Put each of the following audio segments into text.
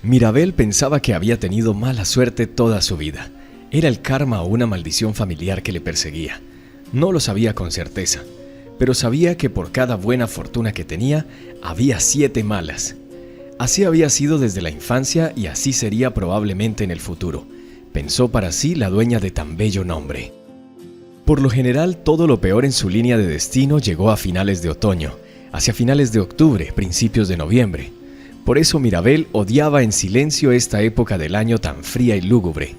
Mirabel pensaba que había tenido mala suerte toda su vida. Era el karma o una maldición familiar que le perseguía. No lo sabía con certeza, pero sabía que por cada buena fortuna que tenía, había 7 malas. Así había sido desde la infancia y así sería probablemente en el futuro, pensó para sí la dueña de tan bello nombre. Por lo general, todo lo peor en su línea de destino llegó a finales de otoño, hacia finales de octubre, principios de noviembre. Por eso Mirabel odiaba en silencio esta época del año tan fría y lúgubre.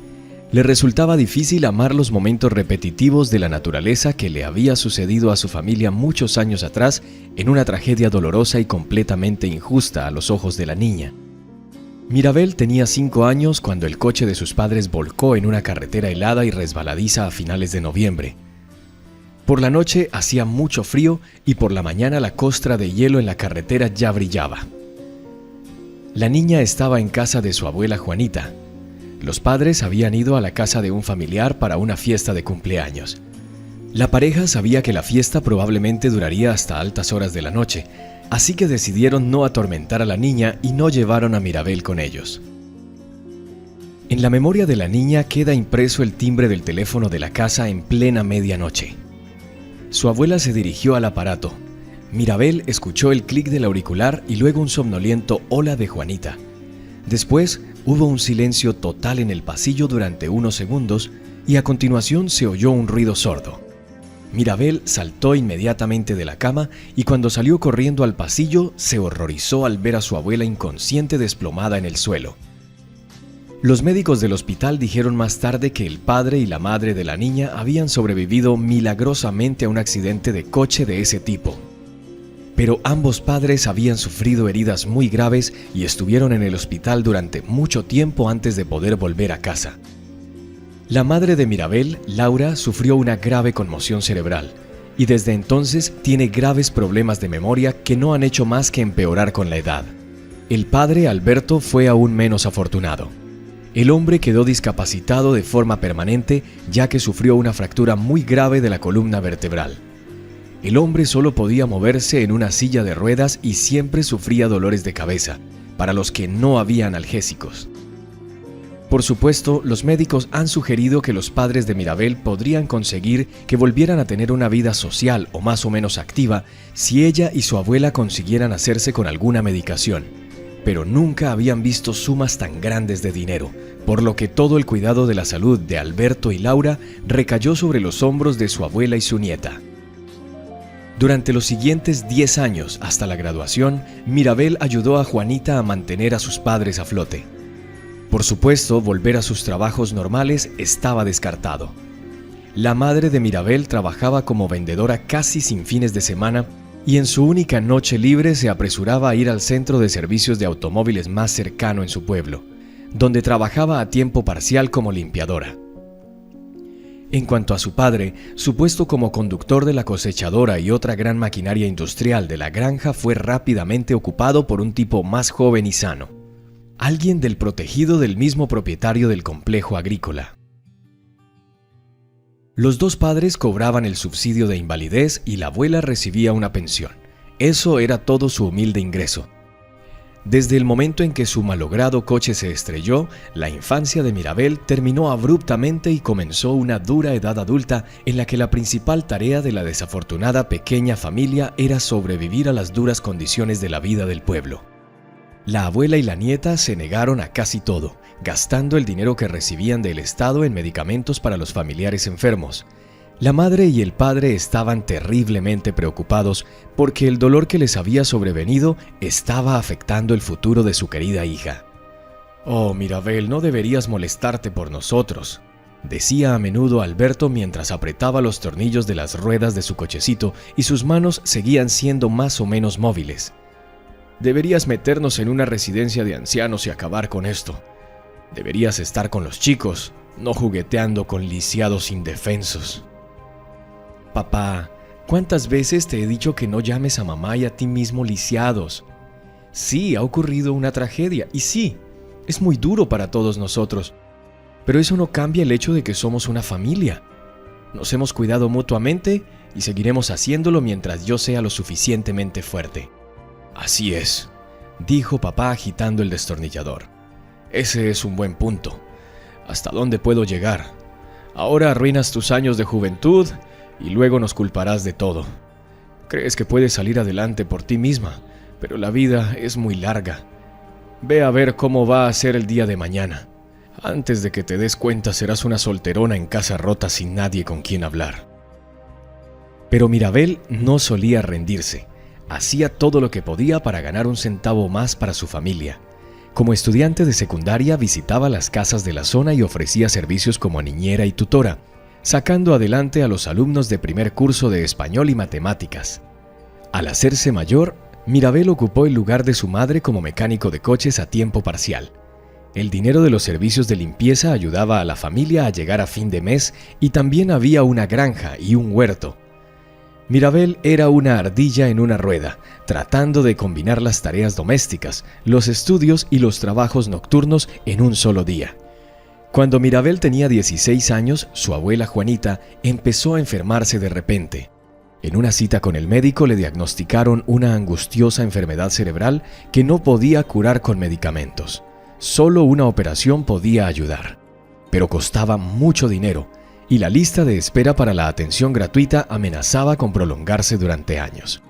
Le resultaba difícil amar los momentos repetitivos de la naturaleza que le había sucedido a su familia muchos años atrás en una tragedia dolorosa y completamente injusta a los ojos de la niña. Mirabel tenía 5 años cuando el coche de sus padres volcó en una carretera helada y resbaladiza a finales de noviembre. Por la noche hacía mucho frío y por la mañana la costra de hielo en la carretera ya brillaba. La niña estaba en casa de su abuela Juanita. Los padres habían ido a la casa de un familiar para una fiesta de cumpleaños. La pareja sabía que la fiesta probablemente duraría hasta altas horas de la noche, así que decidieron no atormentar a la niña y no llevaron a Mirabel con ellos. En la memoria de la niña queda impreso el timbre del teléfono de la casa en plena medianoche. Su abuela se dirigió al aparato. Mirabel escuchó el clic del auricular y luego un somnoliento hola de Juanita. Después hubo un silencio total en el pasillo durante unos segundos y a continuación se oyó un ruido sordo. Mirabel saltó inmediatamente de la cama y cuando salió corriendo al pasillo se horrorizó al ver a su abuela inconsciente desplomada en el suelo. Los médicos del hospital dijeron más tarde que el padre y la madre de la niña habían sobrevivido milagrosamente a un accidente de coche de ese tipo. Pero ambos padres habían sufrido heridas muy graves y estuvieron en el hospital durante mucho tiempo antes de poder volver a casa. La madre de Mirabel, Laura, sufrió una grave conmoción cerebral y desde entonces tiene graves problemas de memoria que no han hecho más que empeorar con la edad. El padre, Alberto, fue aún menos afortunado. El hombre quedó discapacitado de forma permanente ya que sufrió una fractura muy grave de la columna vertebral. El hombre solo podía moverse en una silla de ruedas y siempre sufría dolores de cabeza, para los que no había analgésicos. Por supuesto, los médicos han sugerido que los padres de Mirabel podrían conseguir que volvieran a tener una vida social o más o menos activa si ella y su abuela consiguieran hacerse con alguna medicación, pero nunca habían visto sumas tan grandes de dinero, por lo que todo el cuidado de la salud de Alberto y Laura recayó sobre los hombros de su abuela y su nieta. Durante los siguientes 10 años, hasta la graduación, Mirabel ayudó a Juanita a mantener a sus padres a flote. Por supuesto, volver a sus trabajos normales estaba descartado. La madre de Mirabel trabajaba como vendedora casi sin fines de semana y en su única noche libre se apresuraba a ir al centro de servicios de automóviles más cercano en su pueblo, donde trabajaba a tiempo parcial como limpiadora. En cuanto a su padre, su puesto como conductor de la cosechadora y otra gran maquinaria industrial de la granja fue rápidamente ocupado por un tipo más joven y sano, alguien del protegido del mismo propietario del complejo agrícola. Los dos padres cobraban el subsidio de invalidez y la abuela recibía una pensión. Eso era todo su humilde ingreso. Desde el momento en que su malogrado coche se estrelló, la infancia de Mirabel terminó abruptamente y comenzó una dura edad adulta en la que la principal tarea de la desafortunada pequeña familia era sobrevivir a las duras condiciones de la vida del pueblo. La abuela y la nieta se negaron a casi todo, gastando el dinero que recibían del Estado en medicamentos para los familiares enfermos. La madre y el padre estaban terriblemente preocupados porque el dolor que les había sobrevenido estaba afectando el futuro de su querida hija. «Oh, Mirabel, no deberías molestarte por nosotros», decía a menudo Alberto mientras apretaba los tornillos de las ruedas de su cochecito y sus manos seguían siendo más o menos móviles. «Deberías meternos en una residencia de ancianos y acabar con esto. Deberías estar con los chicos, no jugueteando con lisiados indefensos». «Papá, ¿cuántas veces te he dicho que no llames a mamá y a ti mismo lisiados? Sí, ha ocurrido una tragedia y sí, es muy duro para todos nosotros, pero eso no cambia el hecho de que somos una familia. Nos hemos cuidado mutuamente y seguiremos haciéndolo mientras yo sea lo suficientemente fuerte». «Así es», dijo papá agitando el destornillador. Ese es un buen punto. ¿Hasta dónde puedo llegar? Ahora arruinas tus años de juventud y luego nos culparás de todo. Crees que puedes salir adelante por ti misma, pero la vida es muy larga. Ve a ver cómo va a ser el día de mañana. Antes de que te des cuenta serás una solterona en casa rota sin nadie con quien hablar. Pero Mirabel no solía rendirse. Hacía todo lo que podía para ganar un centavo más para su familia. Como estudiante de secundaria visitaba las casas de la zona y ofrecía servicios como niñera y tutora, sacando adelante a los alumnos de primer curso de español y matemáticas. Al hacerse mayor, Mirabel ocupó el lugar de su madre como mecánico de coches a tiempo parcial. El dinero de los servicios de limpieza ayudaba a la familia a llegar a fin de mes y también había una granja y un huerto. Mirabel era una ardilla en una rueda, tratando de combinar las tareas domésticas, los estudios y los trabajos nocturnos en un solo día. Cuando Mirabel tenía 16 años, su abuela Juanita empezó a enfermarse de repente. En una cita con el médico le diagnosticaron una angustiosa enfermedad cerebral que no podía curar con medicamentos. Solo una operación podía ayudar, pero costaba mucho dinero y la lista de espera para la atención gratuita amenazaba con prolongarse durante años.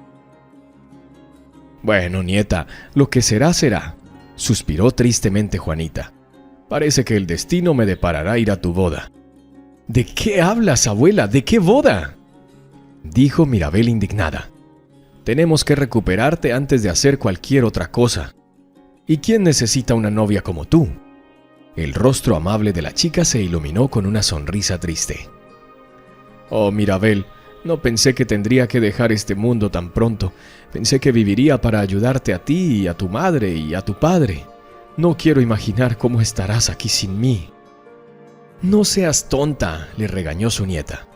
«Bueno, nieta, lo que será, será», suspiró tristemente Juanita. «Parece que el destino me deparará ir a tu boda». «¿De qué hablas, abuela? ¿De qué boda?», dijo Mirabel indignada. «Tenemos que recuperarte antes de hacer cualquier otra cosa. ¿Y quién necesita una novia como tú?». El rostro amable de la chica se iluminó con una sonrisa triste. «Oh, Mirabel, no pensé que tendría que dejar este mundo tan pronto. Pensé que viviría para ayudarte a ti y a tu madre y a tu padre. No quiero imaginar cómo estarás aquí sin mí». «No seas tonta», le regañó su nieta.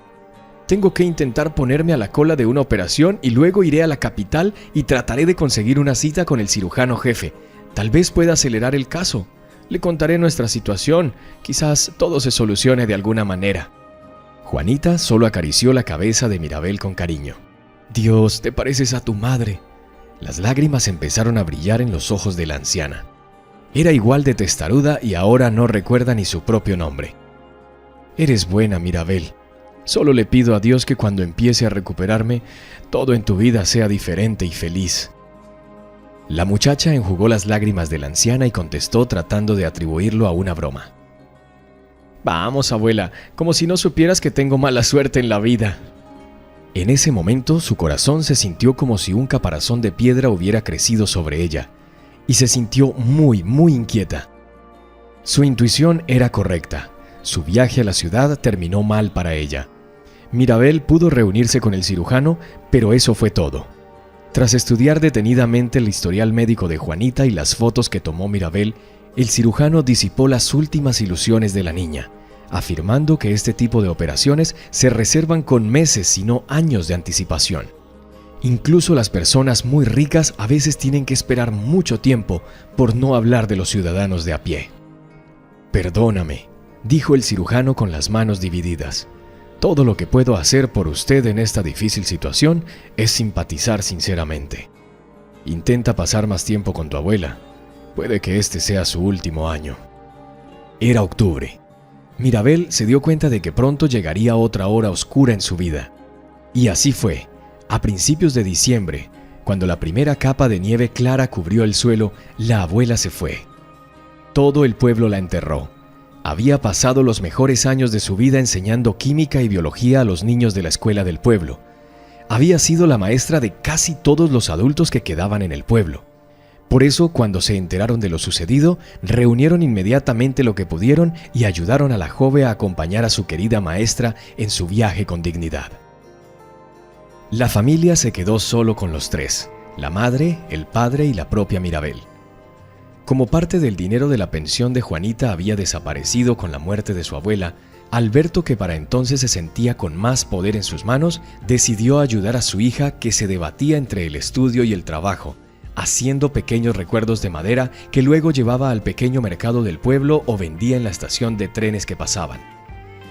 «Tengo que intentar ponerme a la cola de una operación y luego iré a la capital y trataré de conseguir una cita con el cirujano jefe. Tal vez pueda acelerar el caso. Le contaré nuestra situación. Quizás todo se solucione de alguna manera». Juanita solo acarició la cabeza de Mirabel con cariño. «Dios, te pareces a tu madre». Las lágrimas empezaron a brillar en los ojos de la anciana. Era igual de testaruda y ahora no recuerda ni su propio nombre. «Eres buena, Mirabel. Solo le pido a Dios que cuando empiece a recuperarme, todo en tu vida sea diferente y feliz». La muchacha enjugó las lágrimas de la anciana y contestó tratando de atribuirlo a una broma. «Vamos, abuela, como si no supieras que tengo mala suerte en la vida». En ese momento su corazón se sintió como si un caparazón de piedra hubiera crecido sobre ella, y se sintió muy, muy inquieta. Su intuición era correcta. Su viaje a la ciudad terminó mal para ella. Mirabel pudo reunirse con el cirujano, pero eso fue todo. Tras estudiar detenidamente el historial médico de Juanita y las fotos que tomó Mirabel, el cirujano disipó las últimas ilusiones de la niña, afirmando que este tipo de operaciones se reservan con meses, si no años de anticipación. Incluso las personas muy ricas a veces tienen que esperar mucho tiempo, por no hablar de los ciudadanos de a pie. «Perdóname», dijo el cirujano con las manos divididas. «Todo lo que puedo hacer por usted en esta difícil situación es simpatizar sinceramente. Intenta pasar más tiempo con tu abuela. Puede que este sea su último año». Era octubre. Mirabel se dio cuenta de que pronto llegaría otra hora oscura en su vida. Y así fue. A principios de diciembre, cuando la primera capa de nieve clara cubrió el suelo, la abuela se fue. Todo el pueblo la enterró. Había pasado los mejores años de su vida enseñando química y biología a los niños de la escuela del pueblo. Había sido la maestra de casi todos los adultos que quedaban en el pueblo. Por eso, cuando se enteraron de lo sucedido, reunieron inmediatamente lo que pudieron y ayudaron a la joven a acompañar a su querida maestra en su viaje con dignidad. La familia se quedó solo con los tres: la madre, el padre y la propia Mirabel. Como parte del dinero de la pensión de Juanita había desaparecido con la muerte de su abuela, Alberto, que para entonces se sentía con más poder en sus manos, decidió ayudar a su hija, que se debatía entre el estudio y el trabajo, haciendo pequeños recuerdos de madera que luego llevaba al pequeño mercado del pueblo o vendía en la estación de trenes que pasaban.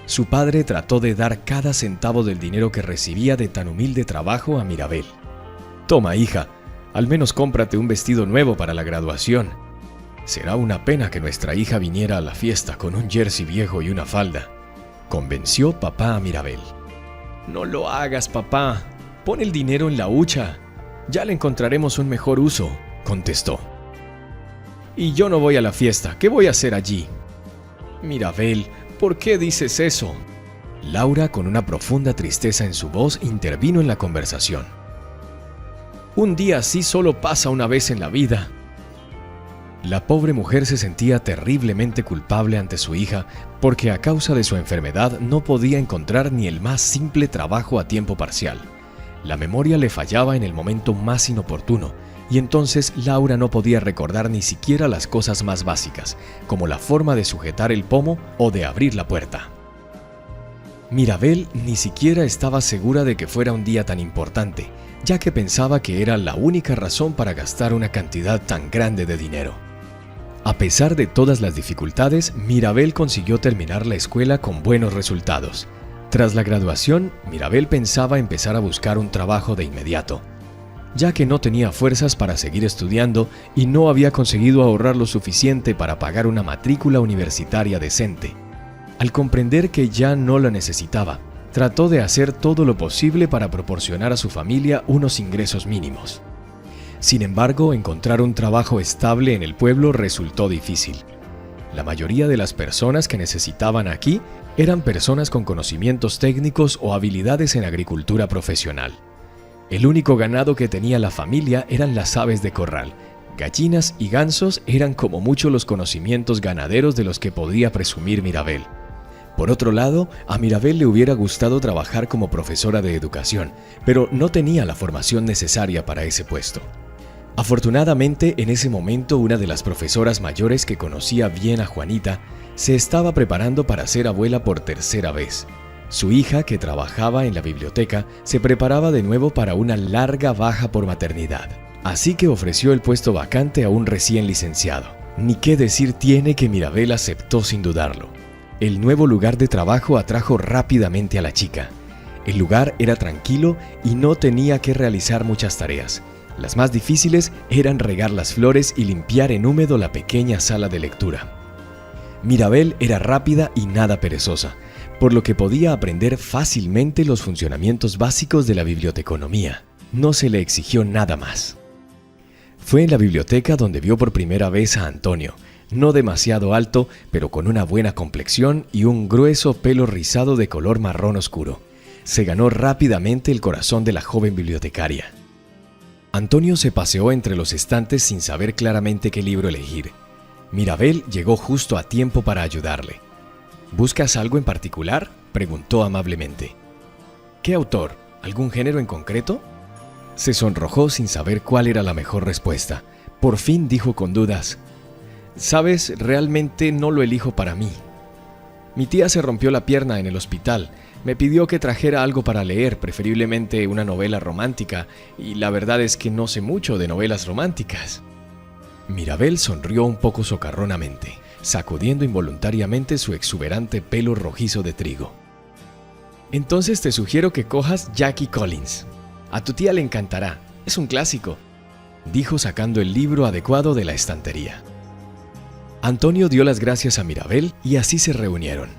Su padre trató de dar cada centavo del dinero que recibía de tan humilde trabajo a Mirabel. «Toma, hija, al menos cómprate un vestido nuevo para la graduación». Será una pena que nuestra hija viniera a la fiesta con un jersey viejo y una falda, convenció papá a Mirabel. No lo hagas, papá. Pon el dinero en la hucha. Ya le encontraremos un mejor uso, contestó. Y yo no voy a la fiesta. ¿Qué voy a hacer allí? Mirabel, ¿por qué dices eso? Laura, con una profunda tristeza en su voz, intervino en la conversación. Un día así solo pasa una vez en la vida. La pobre mujer se sentía terriblemente culpable ante su hija porque a causa de su enfermedad no podía encontrar ni el más simple trabajo a tiempo parcial. La memoria le fallaba en el momento más inoportuno y entonces Laura no podía recordar ni siquiera las cosas más básicas, como la forma de sujetar el pomo o de abrir la puerta. Mirabel ni siquiera estaba segura de que fuera un día tan importante, ya que pensaba que era la única razón para gastar una cantidad tan grande de dinero. A pesar de todas las dificultades, Mirabel consiguió terminar la escuela con buenos resultados. Tras la graduación, Mirabel pensaba empezar a buscar un trabajo de inmediato, ya que no tenía fuerzas para seguir estudiando y no había conseguido ahorrar lo suficiente para pagar una matrícula universitaria decente. Al comprender que ya no la necesitaba, trató de hacer todo lo posible para proporcionar a su familia unos ingresos mínimos. Sin embargo, encontrar un trabajo estable en el pueblo resultó difícil. La mayoría de las personas que necesitaban aquí eran personas con conocimientos técnicos o habilidades en agricultura profesional. El único ganado que tenía la familia eran las aves de corral. Gallinas y gansos eran como mucho los conocimientos ganaderos de los que podía presumir Mirabel. Por otro lado, a Mirabel le hubiera gustado trabajar como profesora de educación, pero no tenía la formación necesaria para ese puesto. Afortunadamente, en ese momento una de las profesoras mayores que conocía bien a Juanita se estaba preparando para ser abuela por tercera vez. Su hija, que trabajaba en la biblioteca, se preparaba de nuevo para una larga baja por maternidad. Así que ofreció el puesto vacante a un recién licenciado. Ni qué decir tiene que Mirabel aceptó sin dudarlo. El nuevo lugar de trabajo atrajo rápidamente a la chica. El lugar era tranquilo y no tenía que realizar muchas tareas. Las más difíciles eran regar las flores y limpiar en húmedo la pequeña sala de lectura. Mirabel era rápida y nada perezosa, por lo que podía aprender fácilmente los funcionamientos básicos de la biblioteconomía. No se le exigió nada más. Fue en la biblioteca donde vio por primera vez a Antonio, no demasiado alto, pero con una buena complexión y un grueso pelo rizado de color marrón oscuro. Se ganó rápidamente el corazón de la joven bibliotecaria. Antonio se paseó entre los estantes sin saber claramente qué libro elegir. Mirabel llegó justo a tiempo para ayudarle. ¿Buscas algo en particular?, preguntó amablemente. ¿Qué autor? ¿Algún género en concreto? Se sonrojó sin saber cuál era la mejor respuesta. Por fin dijo con dudas: «Sabes, realmente no lo elijo para mí. Mi tía se rompió la pierna en el hospital. Me pidió que trajera algo para leer, preferiblemente una novela romántica, y la verdad es que no sé mucho de novelas románticas». Mirabel sonrió un poco socarronamente, sacudiendo involuntariamente su exuberante pelo rojizo de trigo. «Entonces te sugiero que cojas Jackie Collins. A tu tía le encantará, es un clásico», dijo sacando el libro adecuado de la estantería. Antonio dio las gracias a Mirabel y así se reunieron.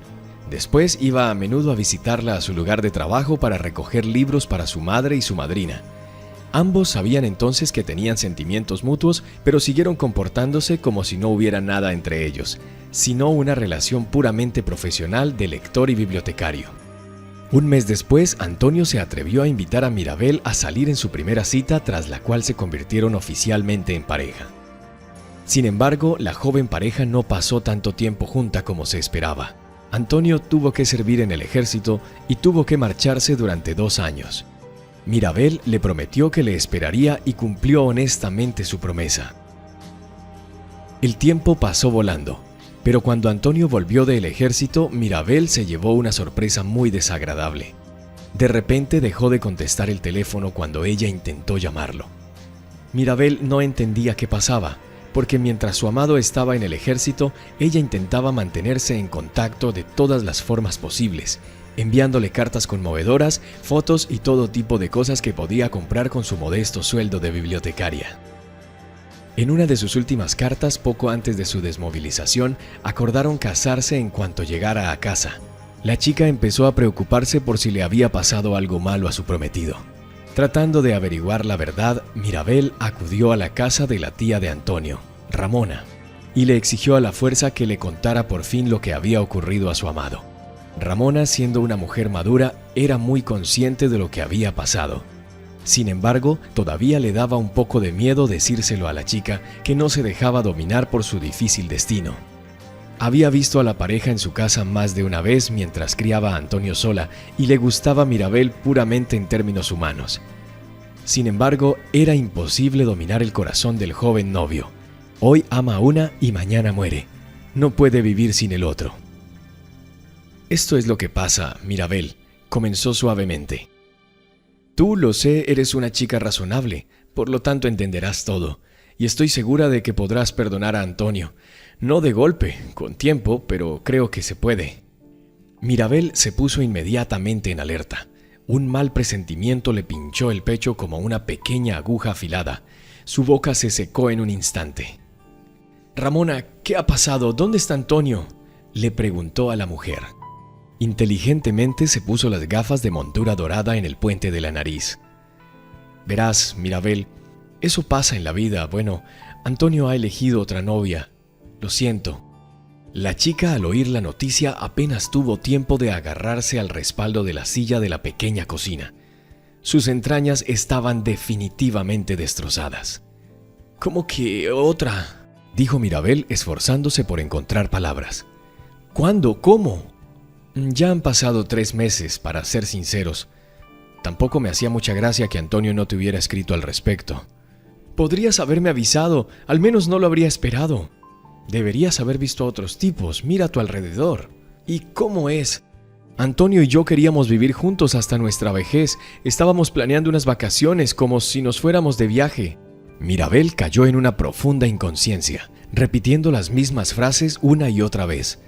Después iba a menudo a visitarla a su lugar de trabajo para recoger libros para su madre y su madrina. Ambos sabían entonces que tenían sentimientos mutuos, pero siguieron comportándose como si no hubiera nada entre ellos, sino una relación puramente profesional de lector y bibliotecario. Un mes después, Antonio se atrevió a invitar a Mirabel a salir en su primera cita, tras la cual se convirtieron oficialmente en pareja. Sin embargo, la joven pareja no pasó tanto tiempo junta como se esperaba. Antonio tuvo que servir en el ejército y tuvo que marcharse durante 2 años. Mirabel le prometió que le esperaría y cumplió honestamente su promesa. El tiempo pasó volando, pero cuando Antonio volvió del ejército, Mirabel se llevó una sorpresa muy desagradable. De repente dejó de contestar el teléfono cuando ella intentó llamarlo. Mirabel no entendía qué pasaba, porque mientras su amado estaba en el ejército, ella intentaba mantenerse en contacto de todas las formas posibles, enviándole cartas conmovedoras, fotos y todo tipo de cosas que podía comprar con su modesto sueldo de bibliotecaria. En una de sus últimas cartas, poco antes de su desmovilización, acordaron casarse en cuanto llegara a casa. La chica empezó a preocuparse por si le había pasado algo malo a su prometido. Tratando de averiguar la verdad, Mirabel acudió a la casa de la tía de Antonio, Ramona, y le exigió a la fuerza que le contara por fin lo que había ocurrido a su amado. Ramona, siendo una mujer madura, era muy consciente de lo que había pasado. Sin embargo, todavía le daba un poco de miedo decírselo a la chica, que no se dejaba dominar por su difícil destino. Había visto a la pareja en su casa más de una vez mientras criaba a Antonio sola y le gustaba Mirabel puramente en términos humanos. Sin embargo, era imposible dominar el corazón del joven novio. Hoy ama a una y mañana muere. No puede vivir sin el otro. Esto es lo que pasa, Mirabel, comenzó suavemente. Tú, lo sé, eres una chica razonable, por lo tanto entenderás todo, y estoy segura de que podrás perdonar a Antonio. No de golpe, con tiempo, pero creo que se puede. Mirabel se puso inmediatamente en alerta. Un mal presentimiento le pinchó el pecho como una pequeña aguja afilada. Su boca se secó en un instante. «Ramona, ¿qué ha pasado? ¿Dónde está Antonio?», le preguntó a la mujer. Inteligentemente se puso las gafas de montura dorada en el puente de la nariz. «Verás, Mirabel, eso pasa en la vida. Bueno, Antonio ha elegido otra novia. Lo siento». La chica, al oír la noticia, apenas tuvo tiempo de agarrarse al respaldo de la silla de la pequeña cocina. Sus entrañas estaban definitivamente destrozadas. «¿Cómo que otra?», dijo Mirabel, esforzándose por encontrar palabras. «¿Cuándo? ¿Cómo?». «Ya han pasado 3 meses, para ser sinceros. Tampoco me hacía mucha gracia que Antonio no te hubiera escrito al respecto». «Podrías haberme avisado, al menos no lo habría esperado. Deberías haber visto a otros tipos, mira a tu alrededor». «¿Y cómo es? Antonio y yo queríamos vivir juntos hasta nuestra vejez. Estábamos planeando unas vacaciones como si nos fuéramos de viaje». Mirabel cayó en una profunda inconsciencia, repitiendo las mismas frases una y otra vez.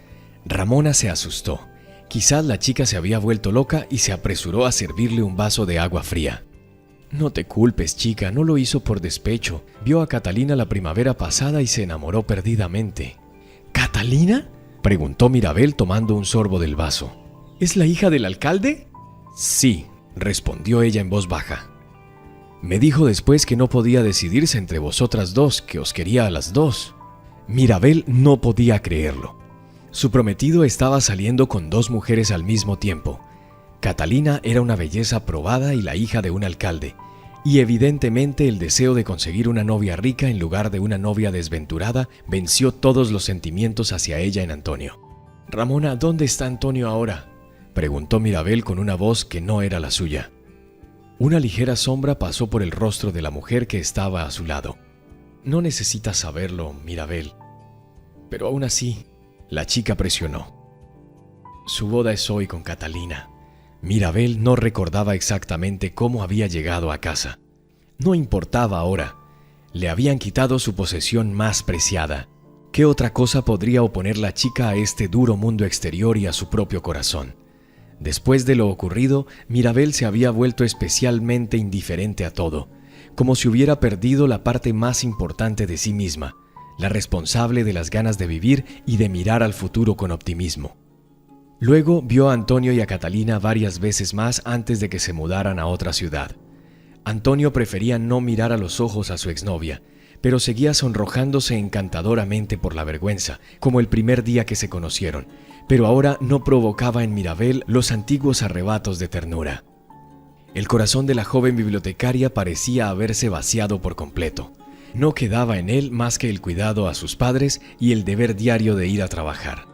Ramona se asustó. Quizás la chica se había vuelto loca y se apresuró a servirle un vaso de agua fría. «No te culpes, chica, no lo hizo por despecho. Vio a Catalina la primavera pasada y se enamoró perdidamente». «¿Catalina?», preguntó Mirabel tomando un sorbo del vaso. «¿Es la hija del alcalde?». «Sí», respondió ella en voz baja. «Me dijo después que no podía decidirse entre vosotras dos, que os quería a las dos». Mirabel no podía creerlo. Su prometido estaba saliendo con 2 mujeres al mismo tiempo. Catalina era una belleza probada y la hija de un alcalde, y evidentemente el deseo de conseguir una novia rica en lugar de una novia desventurada venció todos los sentimientos hacia ella en Antonio. «Ramona, ¿dónde está Antonio ahora?», preguntó Mirabel con una voz que no era la suya. Una ligera sombra pasó por el rostro de la mujer que estaba a su lado. «No necesitas saberlo, Mirabel». Pero aún así, la chica presionó. «Su boda es hoy con Catalina». Mirabel no recordaba exactamente cómo había llegado a casa. No importaba ahora. Le habían quitado su posesión más preciada. ¿Qué otra cosa podría oponer la chica a este duro mundo exterior y a su propio corazón? Después de lo ocurrido, Mirabel se había vuelto especialmente indiferente a todo, como si hubiera perdido la parte más importante de sí misma, la responsable de las ganas de vivir y de mirar al futuro con optimismo. Luego vio a Antonio y a Catalina varias veces más antes de que se mudaran a otra ciudad. Antonio prefería no mirar a los ojos a su exnovia, pero seguía sonrojándose encantadoramente por la vergüenza, como el primer día que se conocieron, pero ahora no provocaba en Mirabel los antiguos arrebatos de ternura. El corazón de la joven bibliotecaria parecía haberse vaciado por completo. No quedaba en él más que el cuidado a sus padres y el deber diario de ir a trabajar.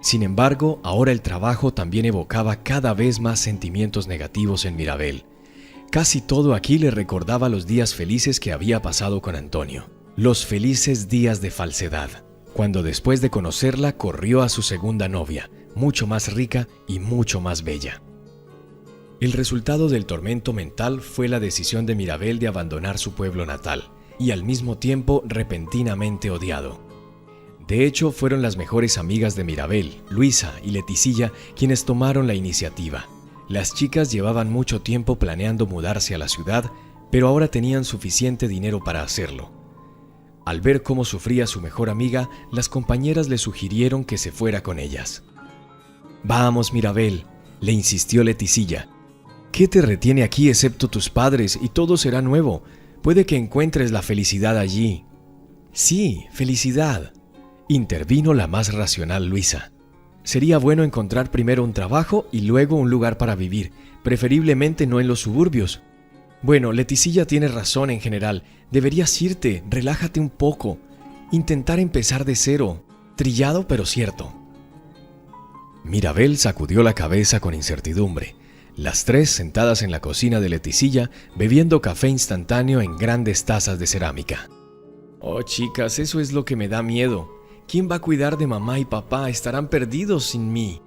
Sin embargo, ahora el trabajo también evocaba cada vez más sentimientos negativos en Mirabel. Casi todo aquí le recordaba los días felices que había pasado con Antonio. Los felices días de falsedad, cuando después de conocerla corrió a su segunda novia, mucho más rica y mucho más bella. El resultado del tormento mental fue la decisión de Mirabel de abandonar su pueblo natal, y al mismo tiempo repentinamente odiado. De hecho, fueron las mejores amigas de Mirabel, Luisa y Leticilla, quienes tomaron la iniciativa. Las chicas llevaban mucho tiempo planeando mudarse a la ciudad, pero ahora tenían suficiente dinero para hacerlo. Al ver cómo sufría su mejor amiga, las compañeras le sugirieron que se fuera con ellas. «Vamos, Mirabel», le insistió Leticilla. «¿Qué te retiene aquí excepto tus padres y todo será nuevo? Puede que encuentres la felicidad allí». «Sí, felicidad», intervino la más racional Luisa. «Sería bueno encontrar primero un trabajo y luego un lugar para vivir, preferiblemente no en los suburbios». «Bueno, Leticilla tiene razón en general. Deberías irte, relájate un poco. Intentar empezar de cero. Trillado pero cierto». Mirabel sacudió la cabeza con incertidumbre. Las tres sentadas en la cocina de Leticilla, bebiendo café instantáneo en grandes tazas de cerámica. «Oh, chicas, eso es lo que me da miedo. ¿Quién va a cuidar de mamá y papá? Estarán perdidos sin mí».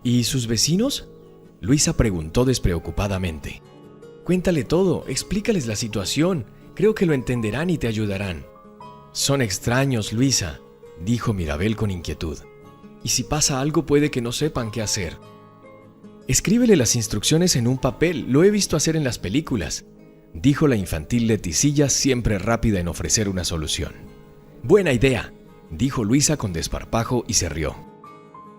«¿Y sus vecinos?», Luisa preguntó despreocupadamente. «Cuéntale todo, explícales la situación. Creo que lo entenderán y te ayudarán». «Son extraños, Luisa», dijo Mirabel con inquietud. «Y si pasa algo puede que no sepan qué hacer». «Escríbele las instrucciones en un papel, lo he visto hacer en las películas», dijo la infantil Leticilla, siempre rápida en ofrecer una solución. «Buena idea», dijo Luisa con desparpajo y se rió.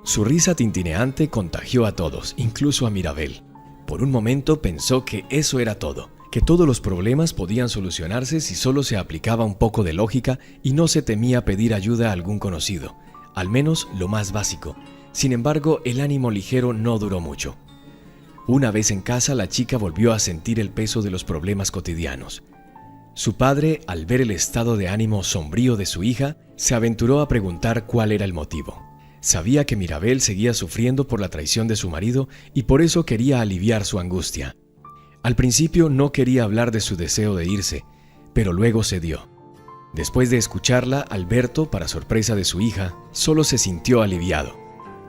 Su risa tintineante contagió a todos, incluso a Mirabel. Por un momento pensó que eso era todo, que todos los problemas podían solucionarse si solo se aplicaba un poco de lógica y no se temía pedir ayuda a algún conocido, al menos lo más básico. Sin embargo, el ánimo ligero no duró mucho. Una vez en casa, la chica volvió a sentir el peso de los problemas cotidianos. Su padre, al ver el estado de ánimo sombrío de su hija, se aventuró a preguntar cuál era el motivo. Sabía que Mirabel seguía sufriendo por la traición de su marido y por eso quería aliviar su angustia. Al principio no quería hablar de su deseo de irse, pero luego cedió. Después de escucharla, Alberto, para sorpresa de su hija, solo se sintió aliviado.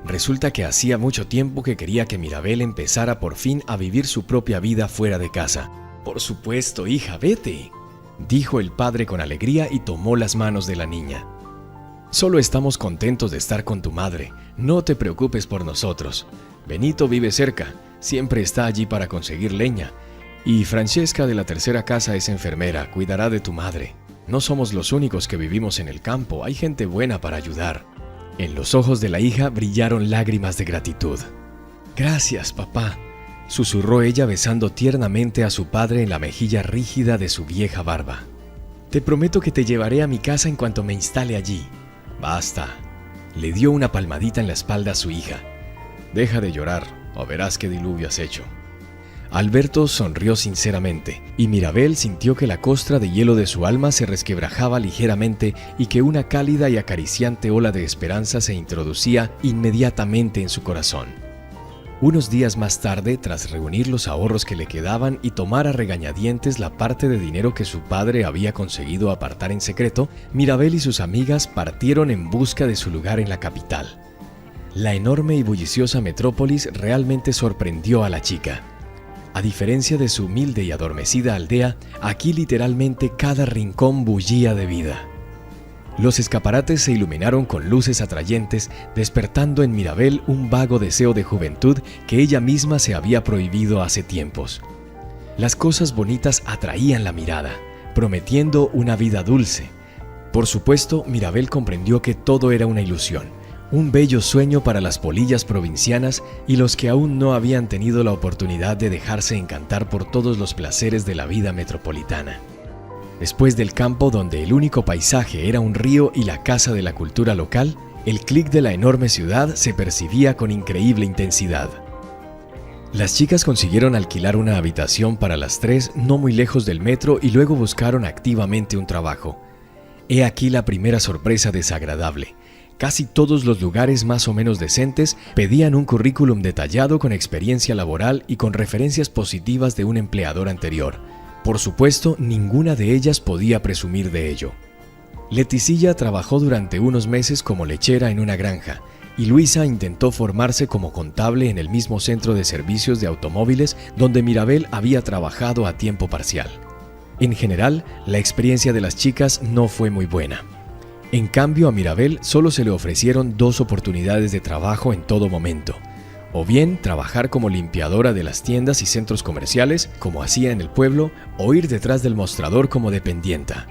Resulta que hacía mucho tiempo que quería que Mirabel empezara por fin a vivir su propia vida fuera de casa. «Por supuesto, hija, vete», dijo el padre con alegría y tomó las manos de la niña. «Solo estamos contentos de estar con tu madre. No te preocupes por nosotros. Benito vive cerca, siempre está allí para conseguir leña. Y Francesca de la tercera casa es enfermera, cuidará de tu madre. No somos los únicos que vivimos en el campo, hay gente buena para ayudar». En los ojos de la hija brillaron lágrimas de gratitud. «Gracias, papá», susurró ella besando tiernamente a su padre en la mejilla rígida de su vieja barba. «Te prometo que te llevaré a mi casa en cuanto me instale allí». «Basta», le dio una palmadita en la espalda a su hija. «Deja de llorar, o verás qué diluvio has hecho». Alberto sonrió sinceramente, y Mirabel sintió que la costra de hielo de su alma se resquebrajaba ligeramente y que una cálida y acariciante ola de esperanza se introducía inmediatamente en su corazón. Unos días más tarde, tras reunir los ahorros que le quedaban y tomar a regañadientes la parte de dinero que su padre había conseguido apartar en secreto, Mirabel y sus amigas partieron en busca de su lugar en la capital. La enorme y bulliciosa metrópolis realmente sorprendió a la chica. A diferencia de su humilde y adormecida aldea, aquí literalmente cada rincón bullía de vida. Los escaparates se iluminaron con luces atrayentes, despertando en Mirabel un vago deseo de juventud que ella misma se había prohibido hace tiempos. Las cosas bonitas atraían la mirada, prometiendo una vida dulce. Por supuesto, Mirabel comprendió que todo era una ilusión. Un bello sueño para las polillas provincianas y los que aún no habían tenido la oportunidad de dejarse encantar por todos los placeres de la vida metropolitana. Después del campo, donde el único paisaje era un río y la casa de la cultura local, el clic de la enorme ciudad se percibía con increíble intensidad. Las chicas consiguieron alquilar una habitación para las tres no muy lejos del metro y luego buscaron activamente un trabajo. He aquí la primera sorpresa desagradable. Casi todos los lugares más o menos decentes pedían un currículum detallado con experiencia laboral y con referencias positivas de un empleador anterior. Por supuesto, ninguna de ellas podía presumir de ello. Leticilla trabajó durante unos meses como lechera en una granja, y Luisa intentó formarse como contable en el mismo centro de servicios de automóviles donde Mirabel había trabajado a tiempo parcial. En general, la experiencia de las chicas no fue muy buena. En cambio, a Mirabel solo se le ofrecieron 2 oportunidades de trabajo en todo momento. O bien trabajar como limpiadora de las tiendas y centros comerciales, como hacía en el pueblo, o ir detrás del mostrador como dependienta.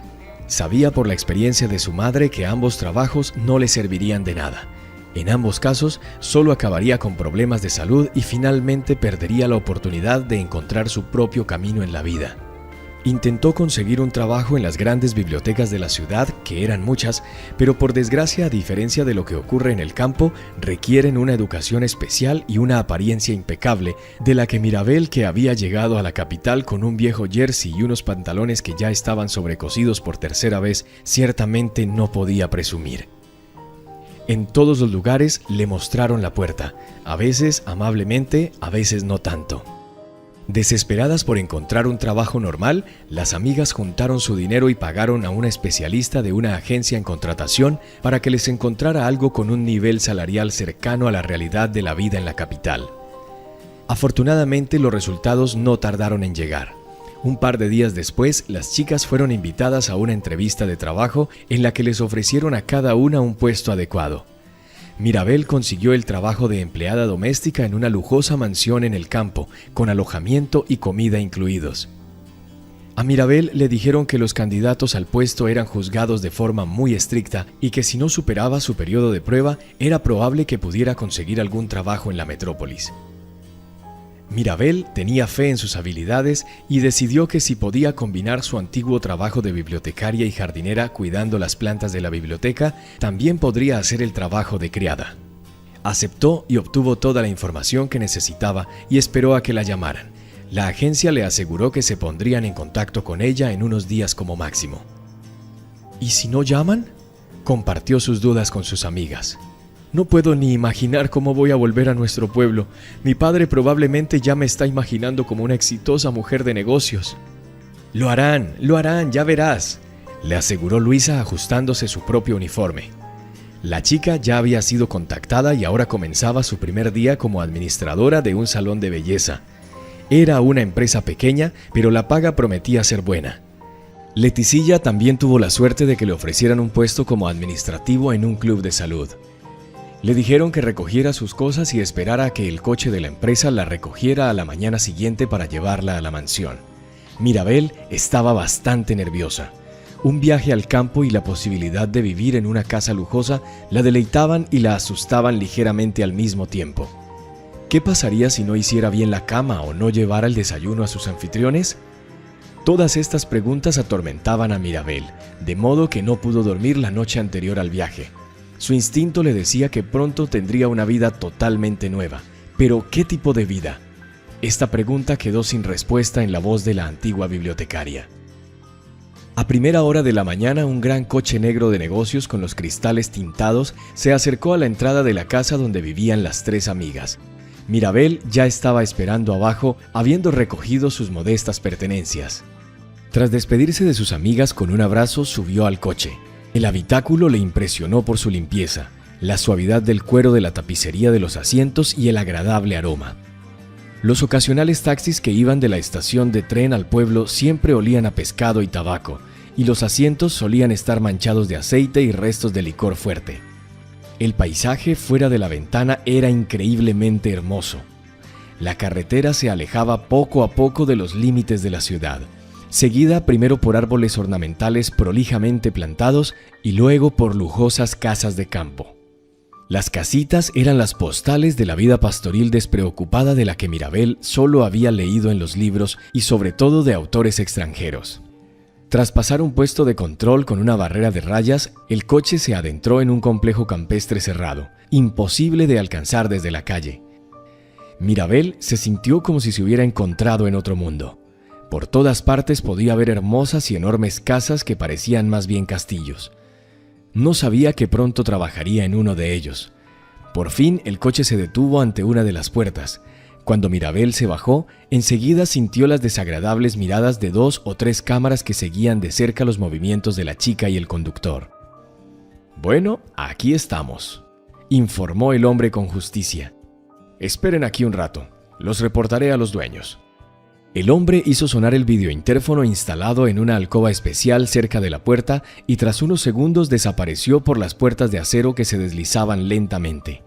Sabía por la experiencia de su madre que ambos trabajos no le servirían de nada. En ambos casos, solo acabaría con problemas de salud y finalmente perdería la oportunidad de encontrar su propio camino en la vida. Intentó conseguir un trabajo en las grandes bibliotecas de la ciudad, que eran muchas, pero por desgracia, a diferencia de lo que ocurre en el campo, requieren una educación especial y una apariencia impecable, de la que Mirabel, que había llegado a la capital con un viejo jersey y unos pantalones que ya estaban sobrecosidos por tercera vez, ciertamente no podía presumir. En todos los lugares le mostraron la puerta, a veces amablemente, a veces no tanto. Desesperadas por encontrar un trabajo normal, las amigas juntaron su dinero y pagaron a una especialista de una agencia en contratación para que les encontrara algo con un nivel salarial cercano a la realidad de la vida en la capital. Afortunadamente, los resultados no tardaron en llegar. Un par de días después, las chicas fueron invitadas a una entrevista de trabajo en la que les ofrecieron a cada una un puesto adecuado. Mirabel consiguió el trabajo de empleada doméstica en una lujosa mansión en el campo, con alojamiento y comida incluidos. A Mirabel le dijeron que los candidatos al puesto eran juzgados de forma muy estricta y que si no superaba su periodo de prueba, era probable que pudiera conseguir algún trabajo en la metrópolis. Mirabel tenía fe en sus habilidades y decidió que si podía combinar su antiguo trabajo de bibliotecaria y jardinera cuidando las plantas de la biblioteca, también podría hacer el trabajo de criada. Aceptó y obtuvo toda la información que necesitaba y esperó a que la llamaran. La agencia le aseguró que se pondrían en contacto con ella en unos días como máximo. ¿Y si no llaman? Compartió sus dudas con sus amigas. No puedo ni imaginar cómo voy a volver a nuestro pueblo. Mi padre probablemente ya me está imaginando como una exitosa mujer de negocios. Lo harán, ya verás, le aseguró Luisa ajustándose su propio uniforme. La chica ya había sido contactada y ahora comenzaba su primer día como administradora de un salón de belleza. Era una empresa pequeña, pero la paga prometía ser buena. Leticilla también tuvo la suerte de que le ofrecieran un puesto como administrativo en un club de salud. Le dijeron que recogiera sus cosas y esperara a que el coche de la empresa la recogiera a la mañana siguiente para llevarla a la mansión. Mirabel estaba bastante nerviosa. Un viaje al campo y la posibilidad de vivir en una casa lujosa la deleitaban y la asustaban ligeramente al mismo tiempo. ¿Qué pasaría si no hiciera bien la cama o no llevara el desayuno a sus anfitriones? Todas estas preguntas atormentaban a Mirabel, de modo que no pudo dormir la noche anterior al viaje. Su instinto le decía que pronto tendría una vida totalmente nueva. ¿Pero qué tipo de vida? Esta pregunta quedó sin respuesta en la voz de la antigua bibliotecaria. A primera hora de la mañana, un gran coche negro de negocios con los cristales tintados se acercó a la entrada de la casa donde vivían las tres amigas. Mirabel ya estaba esperando abajo, habiendo recogido sus modestas pertenencias. Tras despedirse de sus amigas con un abrazo, subió al coche. El habitáculo le impresionó por su limpieza, la suavidad del cuero de la tapicería de los asientos y el agradable aroma. Los ocasionales taxis que iban de la estación de tren al pueblo siempre olían a pescado y tabaco, y los asientos solían estar manchados de aceite y restos de licor fuerte. El paisaje fuera de la ventana era increíblemente hermoso. La carretera se alejaba poco a poco de los límites de la ciudad, seguida primero por árboles ornamentales prolijamente plantados y luego por lujosas casas de campo. Las casitas eran las postales de la vida pastoril despreocupada de la que Mirabel solo había leído en los libros y sobre todo de autores extranjeros. Tras pasar un puesto de control con una barrera de rayas, el coche se adentró en un complejo campestre cerrado, imposible de alcanzar desde la calle. Mirabel se sintió como si se hubiera encontrado en otro mundo. Por todas partes podía ver hermosas y enormes casas que parecían más bien castillos. No sabía que pronto trabajaría en uno de ellos. Por fin el coche se detuvo ante una de las puertas. Cuando Mirabel se bajó, enseguida sintió las desagradables miradas de 2 o 3 cámaras que seguían de cerca los movimientos de la chica y el conductor. «Bueno, aquí estamos», informó el hombre con justicia. «Esperen aquí un rato, los reportaré a los dueños». El hombre hizo sonar el videointerfono instalado en una alcoba especial cerca de la puerta y tras unos segundos desapareció por las puertas de acero que se deslizaban lentamente.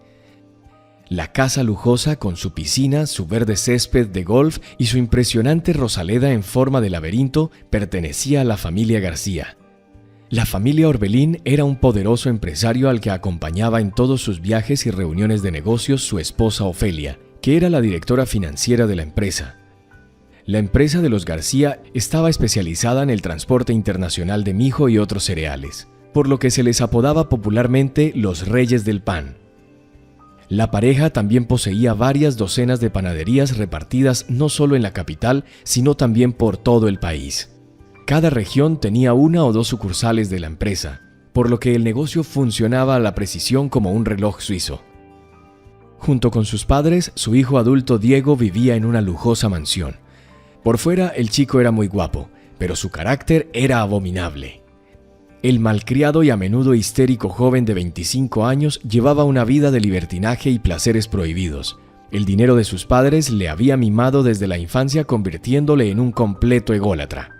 La casa lujosa, con su piscina, su verde césped de golf y su impresionante rosaleda en forma de laberinto, pertenecía a la familia García. La familia Orbelín era un poderoso empresario al que acompañaba en todos sus viajes y reuniones de negocios su esposa Ofelia, que era la directora financiera de la empresa. La empresa de los García estaba especializada en el transporte internacional de mijo y otros cereales, por lo que se les apodaba popularmente los Reyes del Pan. La pareja también poseía varias docenas de panaderías repartidas no solo en la capital, sino también por todo el país. Cada región tenía una o dos sucursales de la empresa, por lo que el negocio funcionaba a la precisión como un reloj suizo. Junto con sus padres, su hijo adulto Diego vivía en una lujosa mansión. Por fuera, el chico era muy guapo, pero su carácter era abominable. El malcriado y a menudo histérico joven de 25 años llevaba una vida de libertinaje y placeres prohibidos. El dinero de sus padres le había mimado desde la infancia, convirtiéndole en un completo ególatra.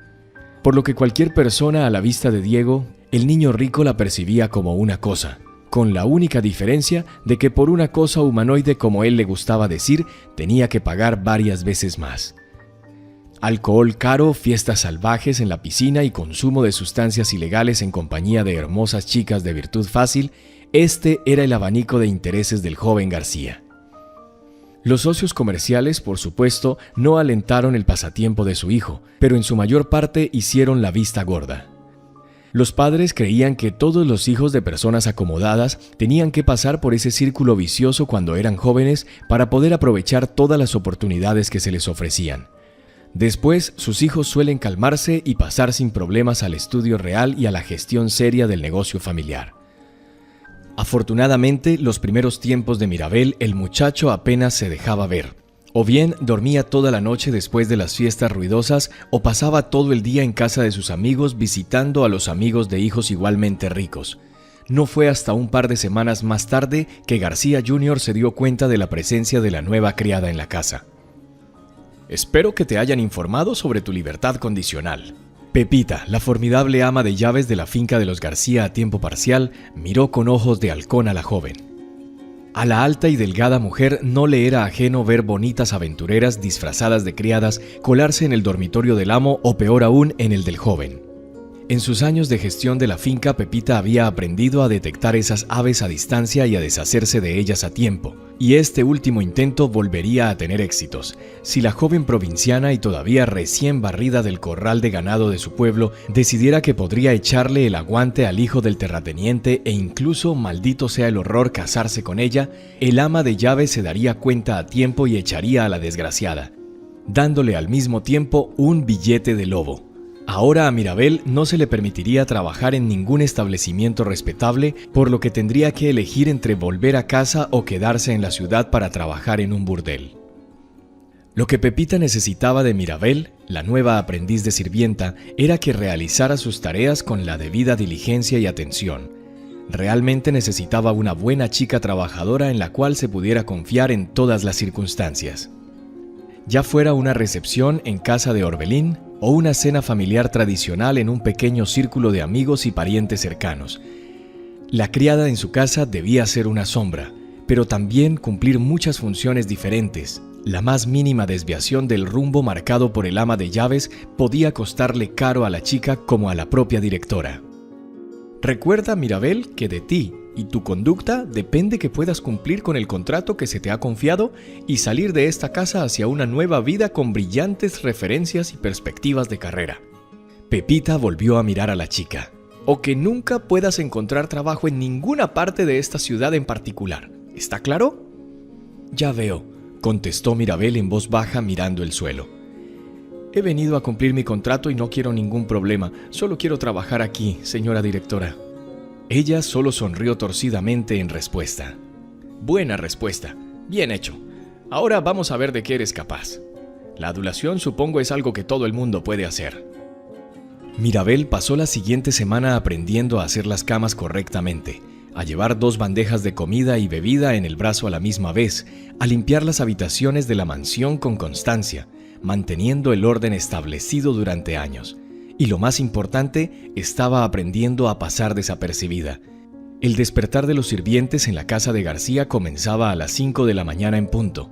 Por lo que cualquier persona a la vista de Diego, el niño rico la percibía como una cosa, con la única diferencia de que por una cosa humanoide, como él le gustaba decir, tenía que pagar varias veces más. Alcohol caro, fiestas salvajes en la piscina y consumo de sustancias ilegales en compañía de hermosas chicas de virtud fácil, este era el abanico de intereses del joven García. Los socios comerciales, por supuesto, no alentaron el pasatiempo de su hijo, pero en su mayor parte hicieron la vista gorda. Los padres creían que todos los hijos de personas acomodadas tenían que pasar por ese círculo vicioso cuando eran jóvenes para poder aprovechar todas las oportunidades que se les ofrecían. Después, sus hijos suelen calmarse y pasar sin problemas al estudio real y a la gestión seria del negocio familiar. Afortunadamente, los primeros tiempos de Mirabel, el muchacho apenas se dejaba ver. O bien dormía toda la noche después de las fiestas ruidosas, o pasaba todo el día en casa de sus amigos visitando a los amigos de hijos igualmente ricos. No fue hasta un par de semanas más tarde que García Jr. se dio cuenta de la presencia de la nueva criada en la casa. Espero que te hayan informado sobre tu libertad condicional. Pepita, la formidable ama de llaves de la finca de los García a tiempo parcial, miró con ojos de halcón a la joven. A la alta y delgada mujer no le era ajeno ver bonitas aventureras disfrazadas de criadas colarse en el dormitorio del amo o peor aún en el del joven. En sus años de gestión de la finca, Pepita había aprendido a detectar esas aves a distancia y a deshacerse de ellas a tiempo, y este último intento volvería a tener éxitos, si la joven provinciana y todavía recién barrida del corral de ganado de su pueblo decidiera que podría echarle el aguante al hijo del terrateniente e incluso, maldito sea el horror, casarse con ella. El ama de llaves se daría cuenta a tiempo y echaría a la desgraciada, dándole al mismo tiempo un billete de lobo. Ahora a Mirabel no se le permitiría trabajar en ningún establecimiento respetable, por lo que tendría que elegir entre volver a casa o quedarse en la ciudad para trabajar en un burdel. Lo que Pepita necesitaba de Mirabel, la nueva aprendiz de sirvienta, era que realizara sus tareas con la debida diligencia y atención. Realmente necesitaba una buena chica trabajadora en la cual se pudiera confiar en todas las circunstancias. Ya fuera una recepción en casa de Orbelín, o una cena familiar tradicional en un pequeño círculo de amigos y parientes cercanos. La criada en su casa debía ser una sombra, pero también cumplir muchas funciones diferentes. La más mínima desviación del rumbo marcado por el ama de llaves podía costarle caro a la chica como a la propia directora. Recuerda, Mirabel, que de ti y tu conducta depende que puedas cumplir con el contrato que se te ha confiado y salir de esta casa hacia una nueva vida con brillantes referencias y perspectivas de carrera. Pepita volvió a mirar a la chica. O que nunca puedas encontrar trabajo en ninguna parte de esta ciudad en particular. ¿Está claro? Ya veo, contestó Mirabel en voz baja mirando el suelo. He venido a cumplir mi contrato y no quiero ningún problema. Solo quiero trabajar aquí, señora directora. Ella solo sonrió torcidamente en respuesta. Buena respuesta. Bien hecho. Ahora vamos a ver de qué eres capaz. La adulación supongo es algo que todo el mundo puede hacer. Mirabel pasó la siguiente semana aprendiendo a hacer las camas correctamente, a llevar 2 bandejas de comida y bebida en el brazo a la misma vez, a limpiar las habitaciones de la mansión con constancia, manteniendo el orden establecido durante años. Y lo más importante, estaba aprendiendo a pasar desapercibida. El despertar de los sirvientes en la casa de García comenzaba a las 5 de la mañana en punto.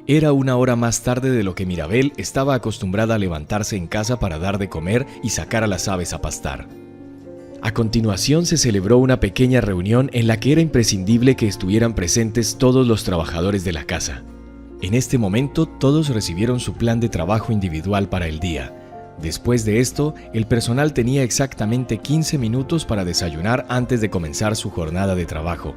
Era una hora más tarde de lo que Mirabel estaba acostumbrada a levantarse en casa para dar de comer y sacar a las aves a pastar. A continuación se celebró una pequeña reunión en la que era imprescindible que estuvieran presentes todos los trabajadores de la casa. En este momento todos recibieron su plan de trabajo individual para el día. Después de esto, el personal tenía exactamente 15 minutos para desayunar antes de comenzar su jornada de trabajo.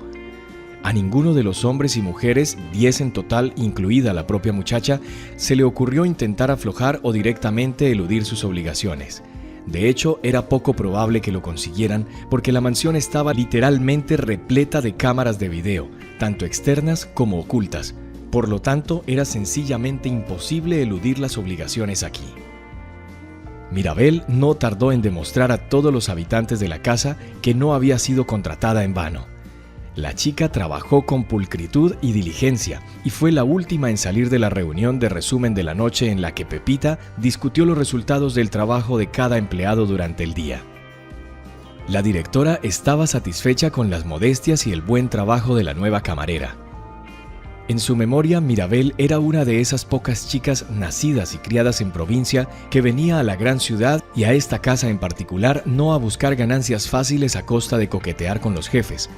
A ninguno de los hombres y mujeres, 10 en total, incluida la propia muchacha, se le ocurrió intentar aflojar o directamente eludir sus obligaciones. De hecho, era poco probable que lo consiguieran porque la mansión estaba literalmente repleta de cámaras de video, tanto externas como ocultas. Por lo tanto, era sencillamente imposible eludir las obligaciones aquí. Mirabel no tardó en demostrar a todos los habitantes de la casa que no había sido contratada en vano. La chica trabajó con pulcritud y diligencia y fue la última en salir de la reunión de resumen de la noche en la que Pepita discutió los resultados del trabajo de cada empleado durante el día. La directora estaba satisfecha con las modestias y el buen trabajo de la nueva camarera. En su memoria, Mirabel era una de esas pocas chicas nacidas y criadas en provincia que venía a la gran ciudad y a esta casa en particular no a buscar ganancias fáciles a costa de coquetear con los jefes.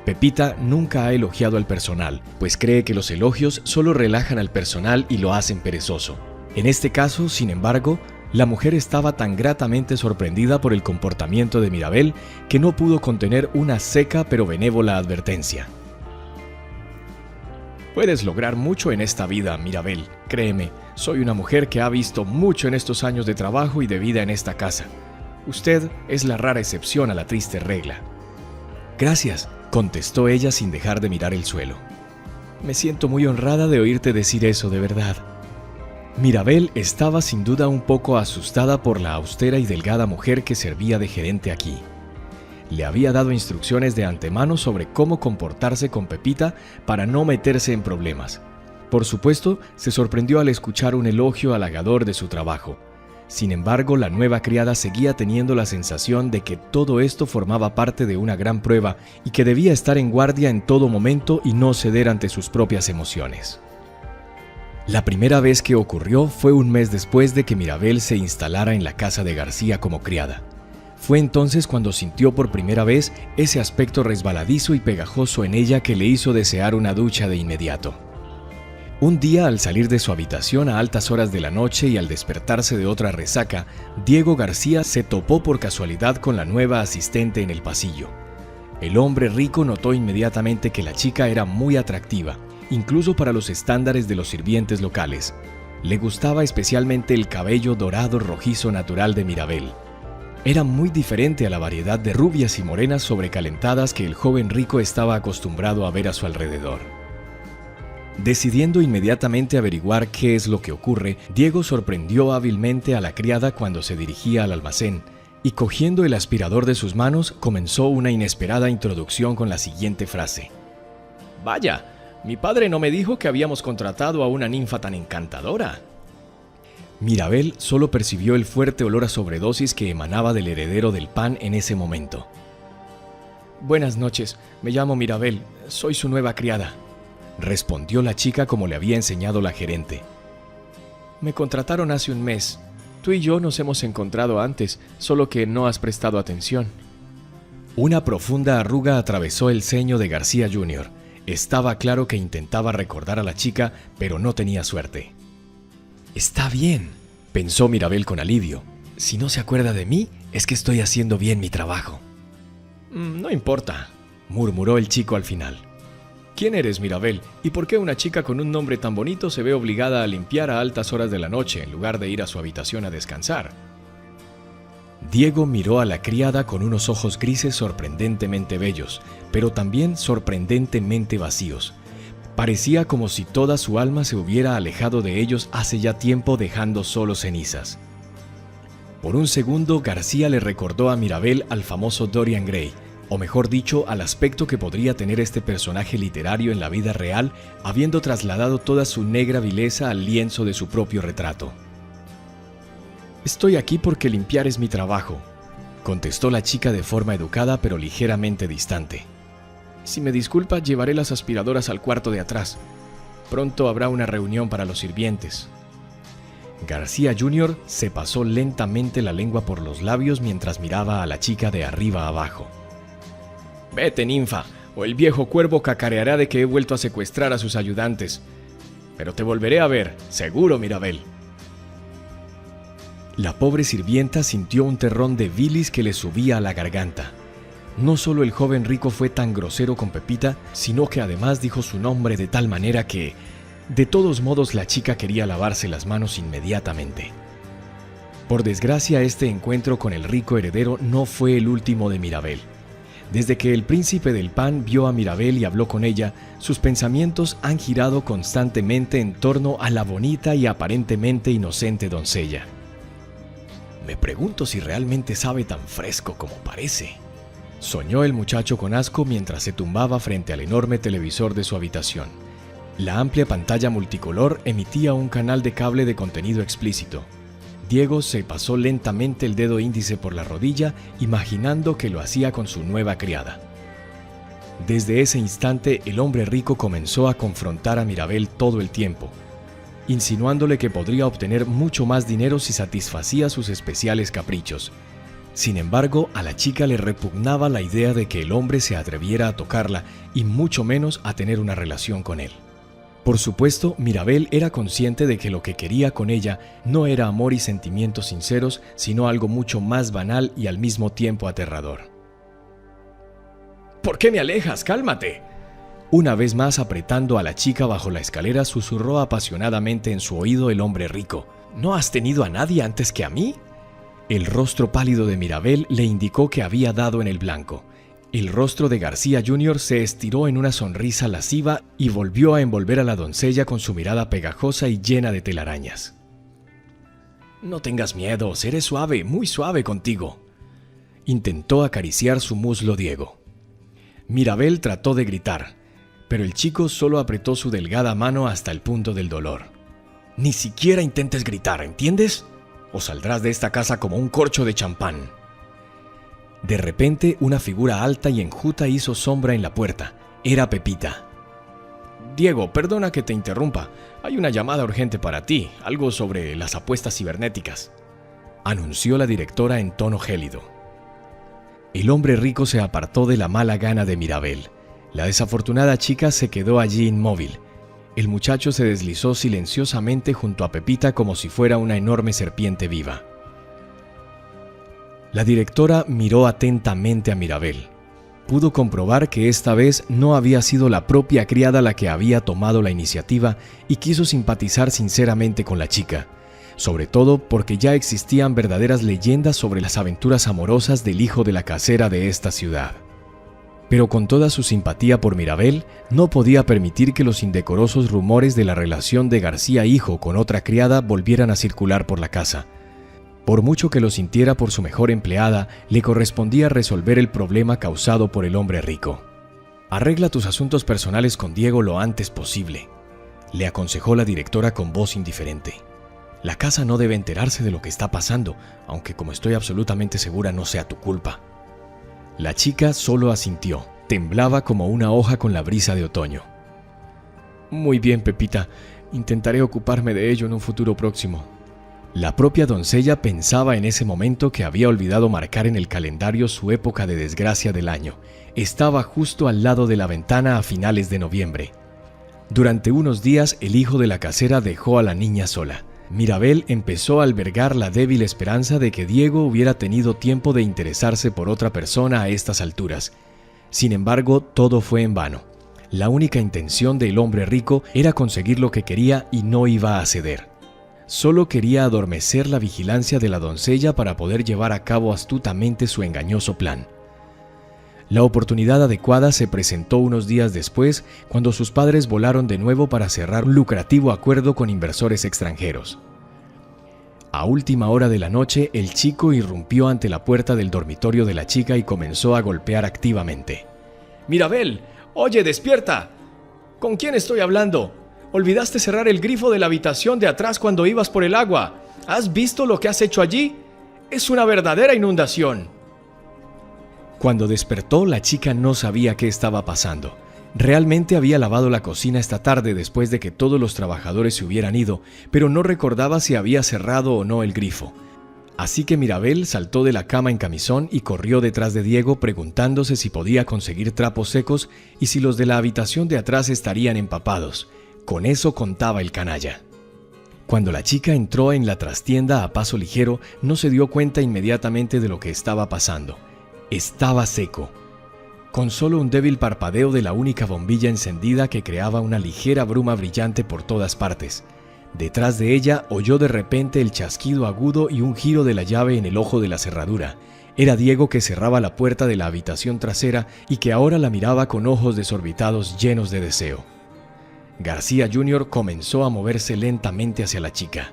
Pepita nunca ha elogiado al personal, pues cree que los elogios solo relajan al personal y lo hacen perezoso. En este caso, sin embargo, la mujer estaba tan gratamente sorprendida por el comportamiento de Mirabel que no pudo contener una seca pero benévola advertencia. Puedes lograr mucho en esta vida, Mirabel. Créeme, soy una mujer que ha visto mucho en estos años de trabajo y de vida en esta casa. Usted es la rara excepción a la triste regla. Gracias, contestó ella sin dejar de mirar el suelo. Me siento muy honrada de oírte decir eso, de verdad. Mirabel estaba sin duda un poco asustada por la austera y delgada mujer que servía de gerente aquí. Le había dado instrucciones de antemano sobre cómo comportarse con Pepita para no meterse en problemas. Por supuesto, se sorprendió al escuchar un elogio halagador de su trabajo. Sin embargo, la nueva criada seguía teniendo la sensación de que todo esto formaba parte de una gran prueba y que debía estar en guardia en todo momento y no ceder ante sus propias emociones. La primera vez que ocurrió fue un mes después de que Mirabel se instalara en la casa de García como criada. Fue entonces cuando sintió por primera vez ese aspecto resbaladizo y pegajoso en ella que le hizo desear una ducha de inmediato. Un día, al salir de su habitación a altas horas de la noche y al despertarse de otra resaca, Diego García se topó por casualidad con la nueva asistente en el pasillo. El hombre rico notó inmediatamente que la chica era muy atractiva, incluso para los estándares de los sirvientes locales. Le gustaba especialmente el cabello dorado rojizo natural de Mirabel. Era muy diferente a la variedad de rubias y morenas sobrecalentadas que el joven rico estaba acostumbrado a ver a su alrededor. Decidiendo inmediatamente averiguar qué es lo que ocurre, Diego sorprendió hábilmente a la criada cuando se dirigía al almacén y, cogiendo el aspirador de sus manos, comenzó una inesperada introducción con la siguiente frase: «Vaya, mi padre no me dijo que habíamos contratado a una ninfa tan encantadora». Mirabel solo percibió el fuerte olor a sobredosis que emanaba del heredero del pan en ese momento. «Buenas noches, me llamo Mirabel, soy su nueva criada», respondió la chica como le había enseñado la gerente. «Me contrataron hace un mes. Tú y yo nos hemos encontrado antes, solo que no has prestado atención». Una profunda arruga atravesó el ceño de García Jr. Estaba claro que intentaba recordar a la chica, pero no tenía suerte. «Está bien», pensó Mirabel con alivio. «Si no se acuerda de mí, es que estoy haciendo bien mi trabajo». «No importa», murmuró el chico al final. «¿Quién eres, Mirabel? ¿Y por qué una chica con un nombre tan bonito se ve obligada a limpiar a altas horas de la noche en lugar de ir a su habitación a descansar?» Diego miró a la criada con unos ojos grises sorprendentemente bellos, pero también sorprendentemente vacíos. Parecía como si toda su alma se hubiera alejado de ellos hace ya tiempo, dejando solo cenizas. Por un segundo, García le recordó a Mirabel al famoso Dorian Gray, o mejor dicho, al aspecto que podría tener este personaje literario en la vida real, habiendo trasladado toda su negra vileza al lienzo de su propio retrato. «Estoy aquí porque limpiar es mi trabajo», contestó la chica de forma educada pero ligeramente distante. «Si me disculpa, llevaré las aspiradoras al cuarto de atrás. Pronto habrá una reunión para los sirvientes». García Jr. se pasó lentamente la lengua por los labios mientras miraba a la chica de arriba abajo. «Vete, ninfa, o el viejo cuervo cacareará de que he vuelto a secuestrar a sus ayudantes. Pero te volveré a ver, seguro, Mirabel». La pobre sirvienta sintió un terrón de bilis que le subía a la garganta. No solo el joven rico fue tan grosero con Pepita, sino que además dijo su nombre de tal manera que, de todos modos, la chica quería lavarse las manos inmediatamente. Por desgracia, este encuentro con el rico heredero no fue el último de Mirabel. Desde que el príncipe del pan vio a Mirabel y habló con ella, sus pensamientos han girado constantemente en torno a la bonita y aparentemente inocente doncella. «Me pregunto si realmente sabe tan fresco como parece», soñó el muchacho con asco mientras se tumbaba frente al enorme televisor de su habitación. La amplia pantalla multicolor emitía un canal de cable de contenido explícito. Diego se pasó lentamente el dedo índice por la rodilla, imaginando que lo hacía con su nueva criada. Desde ese instante, el hombre rico comenzó a confrontar a Mirabel todo el tiempo, insinuándole que podría obtener mucho más dinero si satisfacía sus especiales caprichos. Sin embargo, a la chica le repugnaba la idea de que el hombre se atreviera a tocarla y mucho menos a tener una relación con él. Por supuesto, Mirabel era consciente de que lo que quería con ella no era amor y sentimientos sinceros, sino algo mucho más banal y al mismo tiempo aterrador. «¿Por qué me alejas? ¡Cálmate!». Una vez más, apretando a la chica bajo la escalera, susurró apasionadamente en su oído el hombre rico. «¿No has tenido a nadie antes que a mí?». El rostro pálido de Mirabel le indicó que había dado en el blanco. El rostro de García Jr. se estiró en una sonrisa lasciva y volvió a envolver a la doncella con su mirada pegajosa y llena de telarañas. «No tengas miedo, seré suave, muy suave contigo», intentó acariciar su muslo Diego. Mirabel trató de gritar, pero el chico solo apretó su delgada mano hasta el punto del dolor. «Ni siquiera intentes gritar, ¿entiendes? O saldrás de esta casa como un corcho de champán». De repente, una figura alta y enjuta hizo sombra en la puerta. Era Pepita. «Diego, perdona que te interrumpa. Hay una llamada urgente para ti, algo sobre las apuestas cibernéticas», anunció la directora en tono gélido. El hombre rico se apartó de la mala gana de Mirabel. La desafortunada chica se quedó allí inmóvil. El muchacho se deslizó silenciosamente junto a Pepita como si fuera una enorme serpiente viva. La directora miró atentamente a Mirabel. Pudo comprobar que esta vez no había sido la propia criada la que había tomado la iniciativa y quiso simpatizar sinceramente con la chica, sobre todo porque ya existían verdaderas leyendas sobre las aventuras amorosas del hijo de la casera de esta ciudad. Pero con toda su simpatía por Mirabel, no podía permitir que los indecorosos rumores de la relación de García hijo con otra criada volvieran a circular por la casa. Por mucho que lo sintiera por su mejor empleada, le correspondía resolver el problema causado por el hombre rico. «Arregla tus asuntos personales con Diego lo antes posible», le aconsejó la directora con voz indiferente. «La casa no debe enterarse de lo que está pasando, aunque como estoy absolutamente segura no sea tu culpa». La chica solo asintió, temblaba como una hoja con la brisa de otoño. «Muy bien, Pepita, intentaré ocuparme de ello en un futuro próximo». La propia doncella pensaba en ese momento que había olvidado marcar en el calendario su época de desgracia del año. Estaba justo al lado de la ventana a finales de noviembre. Durante unos días el hijo de la casera dejó a la niña sola. Mirabel empezó a albergar la débil esperanza de que Diego hubiera tenido tiempo de interesarse por otra persona a estas alturas. Sin embargo, todo fue en vano. La única intención del hombre rico era conseguir lo que quería y no iba a ceder. Solo quería adormecer la vigilancia de la doncella para poder llevar a cabo astutamente su engañoso plan. La oportunidad adecuada se presentó unos días después, cuando sus padres volaron de nuevo para cerrar un lucrativo acuerdo con inversores extranjeros. A última hora de la noche, el chico irrumpió ante la puerta del dormitorio de la chica y comenzó a golpear activamente. «Mirabel, oye, despierta. ¿Con quién estoy hablando? Olvidaste cerrar el grifo de la habitación de atrás cuando ibas por el agua. ¿Has visto lo que has hecho allí? Es una verdadera inundación». Cuando despertó, la chica no sabía qué estaba pasando. Realmente había lavado la cocina esta tarde después de que todos los trabajadores se hubieran ido, pero no recordaba si había cerrado o no el grifo. Así que Mirabel saltó de la cama en camisón y corrió detrás de Diego preguntándose si podía conseguir trapos secos y si los de la habitación de atrás estarían empapados. Con eso contaba el canalla. Cuando la chica entró en la trastienda a paso ligero, no se dio cuenta inmediatamente de lo que estaba pasando. Estaba seco. Con solo un débil parpadeo de la única bombilla encendida que creaba una ligera bruma brillante por todas partes. Detrás de ella oyó de repente el chasquido agudo y un giro de la llave en el ojo de la cerradura. Era Diego, que cerraba la puerta de la habitación trasera y que ahora la miraba con ojos desorbitados llenos de deseo. García Jr. comenzó a moverse lentamente hacia la chica.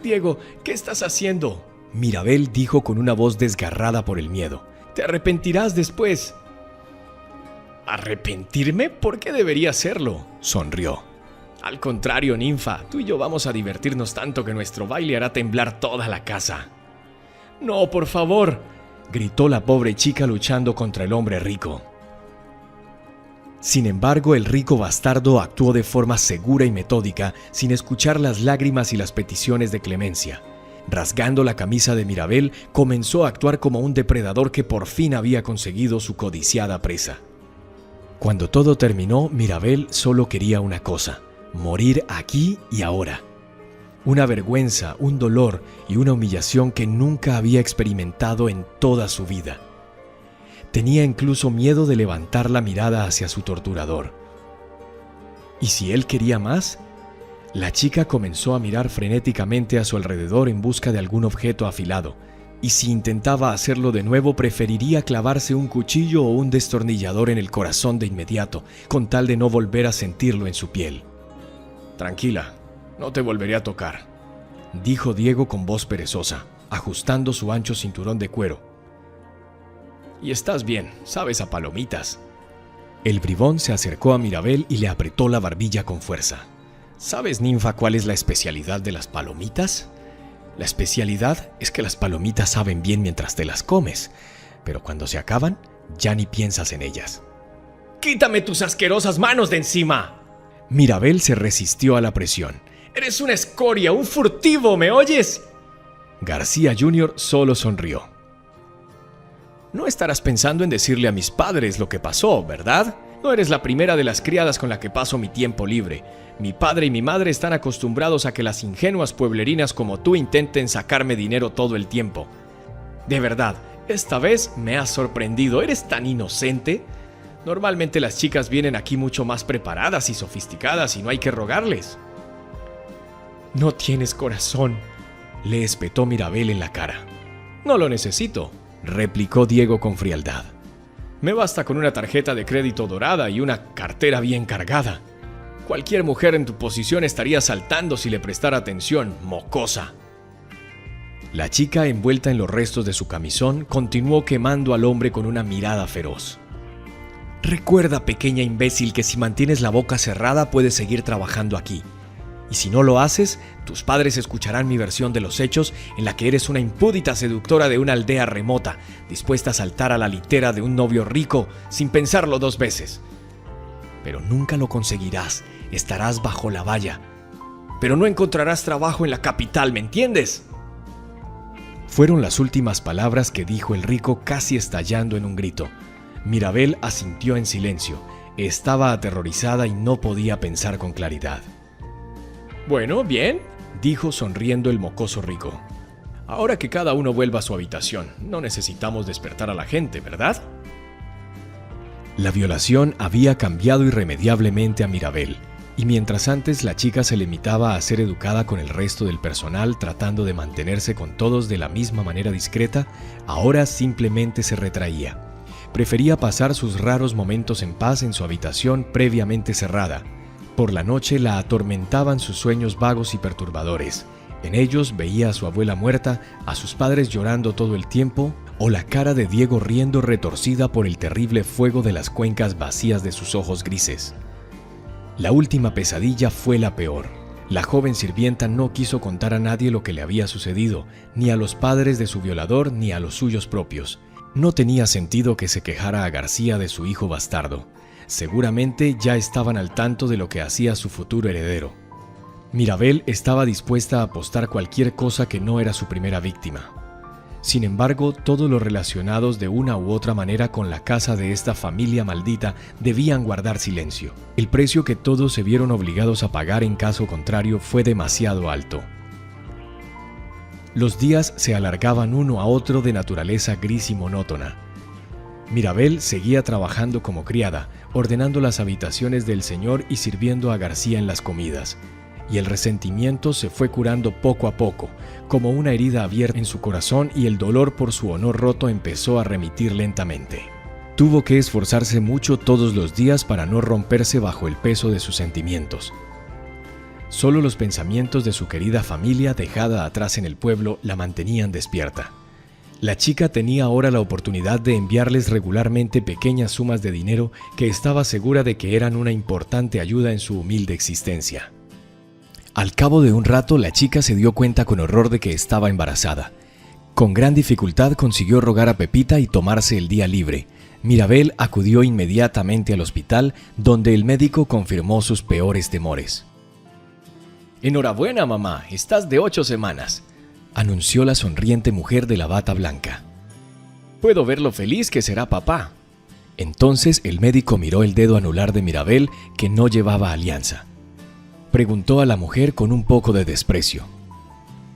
«Diego, ¿qué estás haciendo?», Mirabel dijo con una voz desgarrada por el miedo. «Te arrepentirás después». «¿Arrepentirme? ¿Por qué debería hacerlo?», sonrió. «Al contrario, ninfa, tú y yo vamos a divertirnos tanto que nuestro baile hará temblar toda la casa». «No, por favor», gritó la pobre chica luchando contra el hombre rico. Sin embargo, el rico bastardo actuó de forma segura y metódica, sin escuchar las lágrimas y las peticiones de clemencia. Rasgando la camisa de Mirabel, comenzó a actuar como un depredador que por fin había conseguido su codiciada presa. Cuando todo terminó, Mirabel solo quería una cosa: morir aquí y ahora. Una vergüenza, un dolor y una humillación que nunca había experimentado en toda su vida. Tenía incluso miedo de levantar la mirada hacia su torturador. ¿Y si él quería más? La chica comenzó a mirar frenéticamente a su alrededor en busca de algún objeto afilado, y si intentaba hacerlo de nuevo, preferiría clavarse un cuchillo o un destornillador en el corazón de inmediato, con tal de no volver a sentirlo en su piel. «Tranquila, no te volveré a tocar», dijo Diego con voz perezosa, ajustando su ancho cinturón de cuero. «Y estás bien, sabes a palomitas». El bribón se acercó a Mirabel y le apretó la barbilla con fuerza. «¿Sabes, ninfa, cuál es la especialidad de las palomitas? La especialidad es que las palomitas saben bien mientras te las comes, pero cuando se acaban, ya ni piensas en ellas». «¡Quítame tus asquerosas manos de encima!». Mirabel se resistió a la presión. «Eres una escoria, un furtivo, ¿me oyes?». García Jr. solo sonrió. «No estarás pensando en decirle a mis padres lo que pasó, ¿verdad? No eres la primera de las criadas con la que paso mi tiempo libre. Mi padre y mi madre están acostumbrados a que las ingenuas pueblerinas como tú intenten sacarme dinero todo el tiempo. De verdad, esta vez me has sorprendido. ¿Eres tan inocente? Normalmente las chicas vienen aquí mucho más preparadas y sofisticadas y no hay que rogarles». «No tienes corazón», le espetó Mirabel en la cara. «No lo necesito», replicó Diego con frialdad. «Me basta con una tarjeta de crédito dorada y una cartera bien cargada. Cualquier mujer en tu posición estaría saltando si le prestara atención, mocosa». La chica, envuelta en los restos de su camisón, continuó quemando al hombre con una mirada feroz. «Recuerda, pequeña imbécil, que si mantienes la boca cerrada puedes seguir trabajando aquí. Y si no lo haces, tus padres escucharán mi versión de los hechos, en la que eres una impúdita seductora de una aldea remota, dispuesta a saltar a la litera de un novio rico sin pensarlo 2 veces. Pero nunca lo conseguirás, estarás bajo la valla. Pero no encontrarás trabajo en la capital, ¿me entiendes?». Fueron las últimas palabras que dijo el rico, casi estallando en un grito. Mirabel asintió en silencio. Estaba aterrorizada y no podía pensar con claridad. «Bueno, bien», dijo sonriendo el mocoso rico. «Ahora que cada uno vuelva a su habitación, no necesitamos despertar a la gente, ¿verdad?». La violación había cambiado irremediablemente a Mirabel, y mientras antes la chica se limitaba a ser educada con el resto del personal tratando de mantenerse con todos de la misma manera discreta, ahora simplemente se retraía. Prefería pasar sus raros momentos en paz en su habitación previamente cerrada. Por la noche la atormentaban sus sueños vagos y perturbadores. En ellos veía a su abuela muerta, a sus padres llorando todo el tiempo, o la cara de Diego riendo retorcida por el terrible fuego de las cuencas vacías de sus ojos grises. La última pesadilla fue la peor. La joven sirvienta no quiso contar a nadie lo que le había sucedido, ni a los padres de su violador ni a los suyos propios. No tenía sentido que se quejara a García de su hijo bastardo. Seguramente ya estaban al tanto de lo que hacía su futuro heredero. Mirabel estaba dispuesta a apostar cualquier cosa que no era su primera víctima. Sin embargo, todos los relacionados de una u otra manera con la casa de esta familia maldita debían guardar silencio. El precio que todos se vieron obligados a pagar en caso contrario fue demasiado alto. Los días se alargaban uno a otro de naturaleza gris y monótona. Mirabel seguía trabajando como criada, ordenando las habitaciones del señor y sirviendo a García en las comidas. Y el resentimiento se fue curando poco a poco, como una herida abierta en su corazón, y el dolor por su honor roto empezó a remitir lentamente. Tuvo que esforzarse mucho todos los días para no romperse bajo el peso de sus sentimientos. Solo los pensamientos de su querida familia dejada atrás en el pueblo la mantenían despierta. La chica tenía ahora la oportunidad de enviarles regularmente pequeñas sumas de dinero que estaba segura de que eran una importante ayuda en su humilde existencia. Al cabo de un rato, la chica se dio cuenta con horror de que estaba embarazada. Con gran dificultad consiguió rogar a Pepita y tomarse el día libre. Mirabel acudió inmediatamente al hospital, donde el médico confirmó sus peores temores. «Enhorabuena, mamá, estás de 8 semanas», anunció la sonriente mujer de la bata blanca. «Puedo ver lo feliz que será papá». Entonces el médico miró el dedo anular de Mirabel, que no llevaba alianza. Preguntó a la mujer con un poco de desprecio.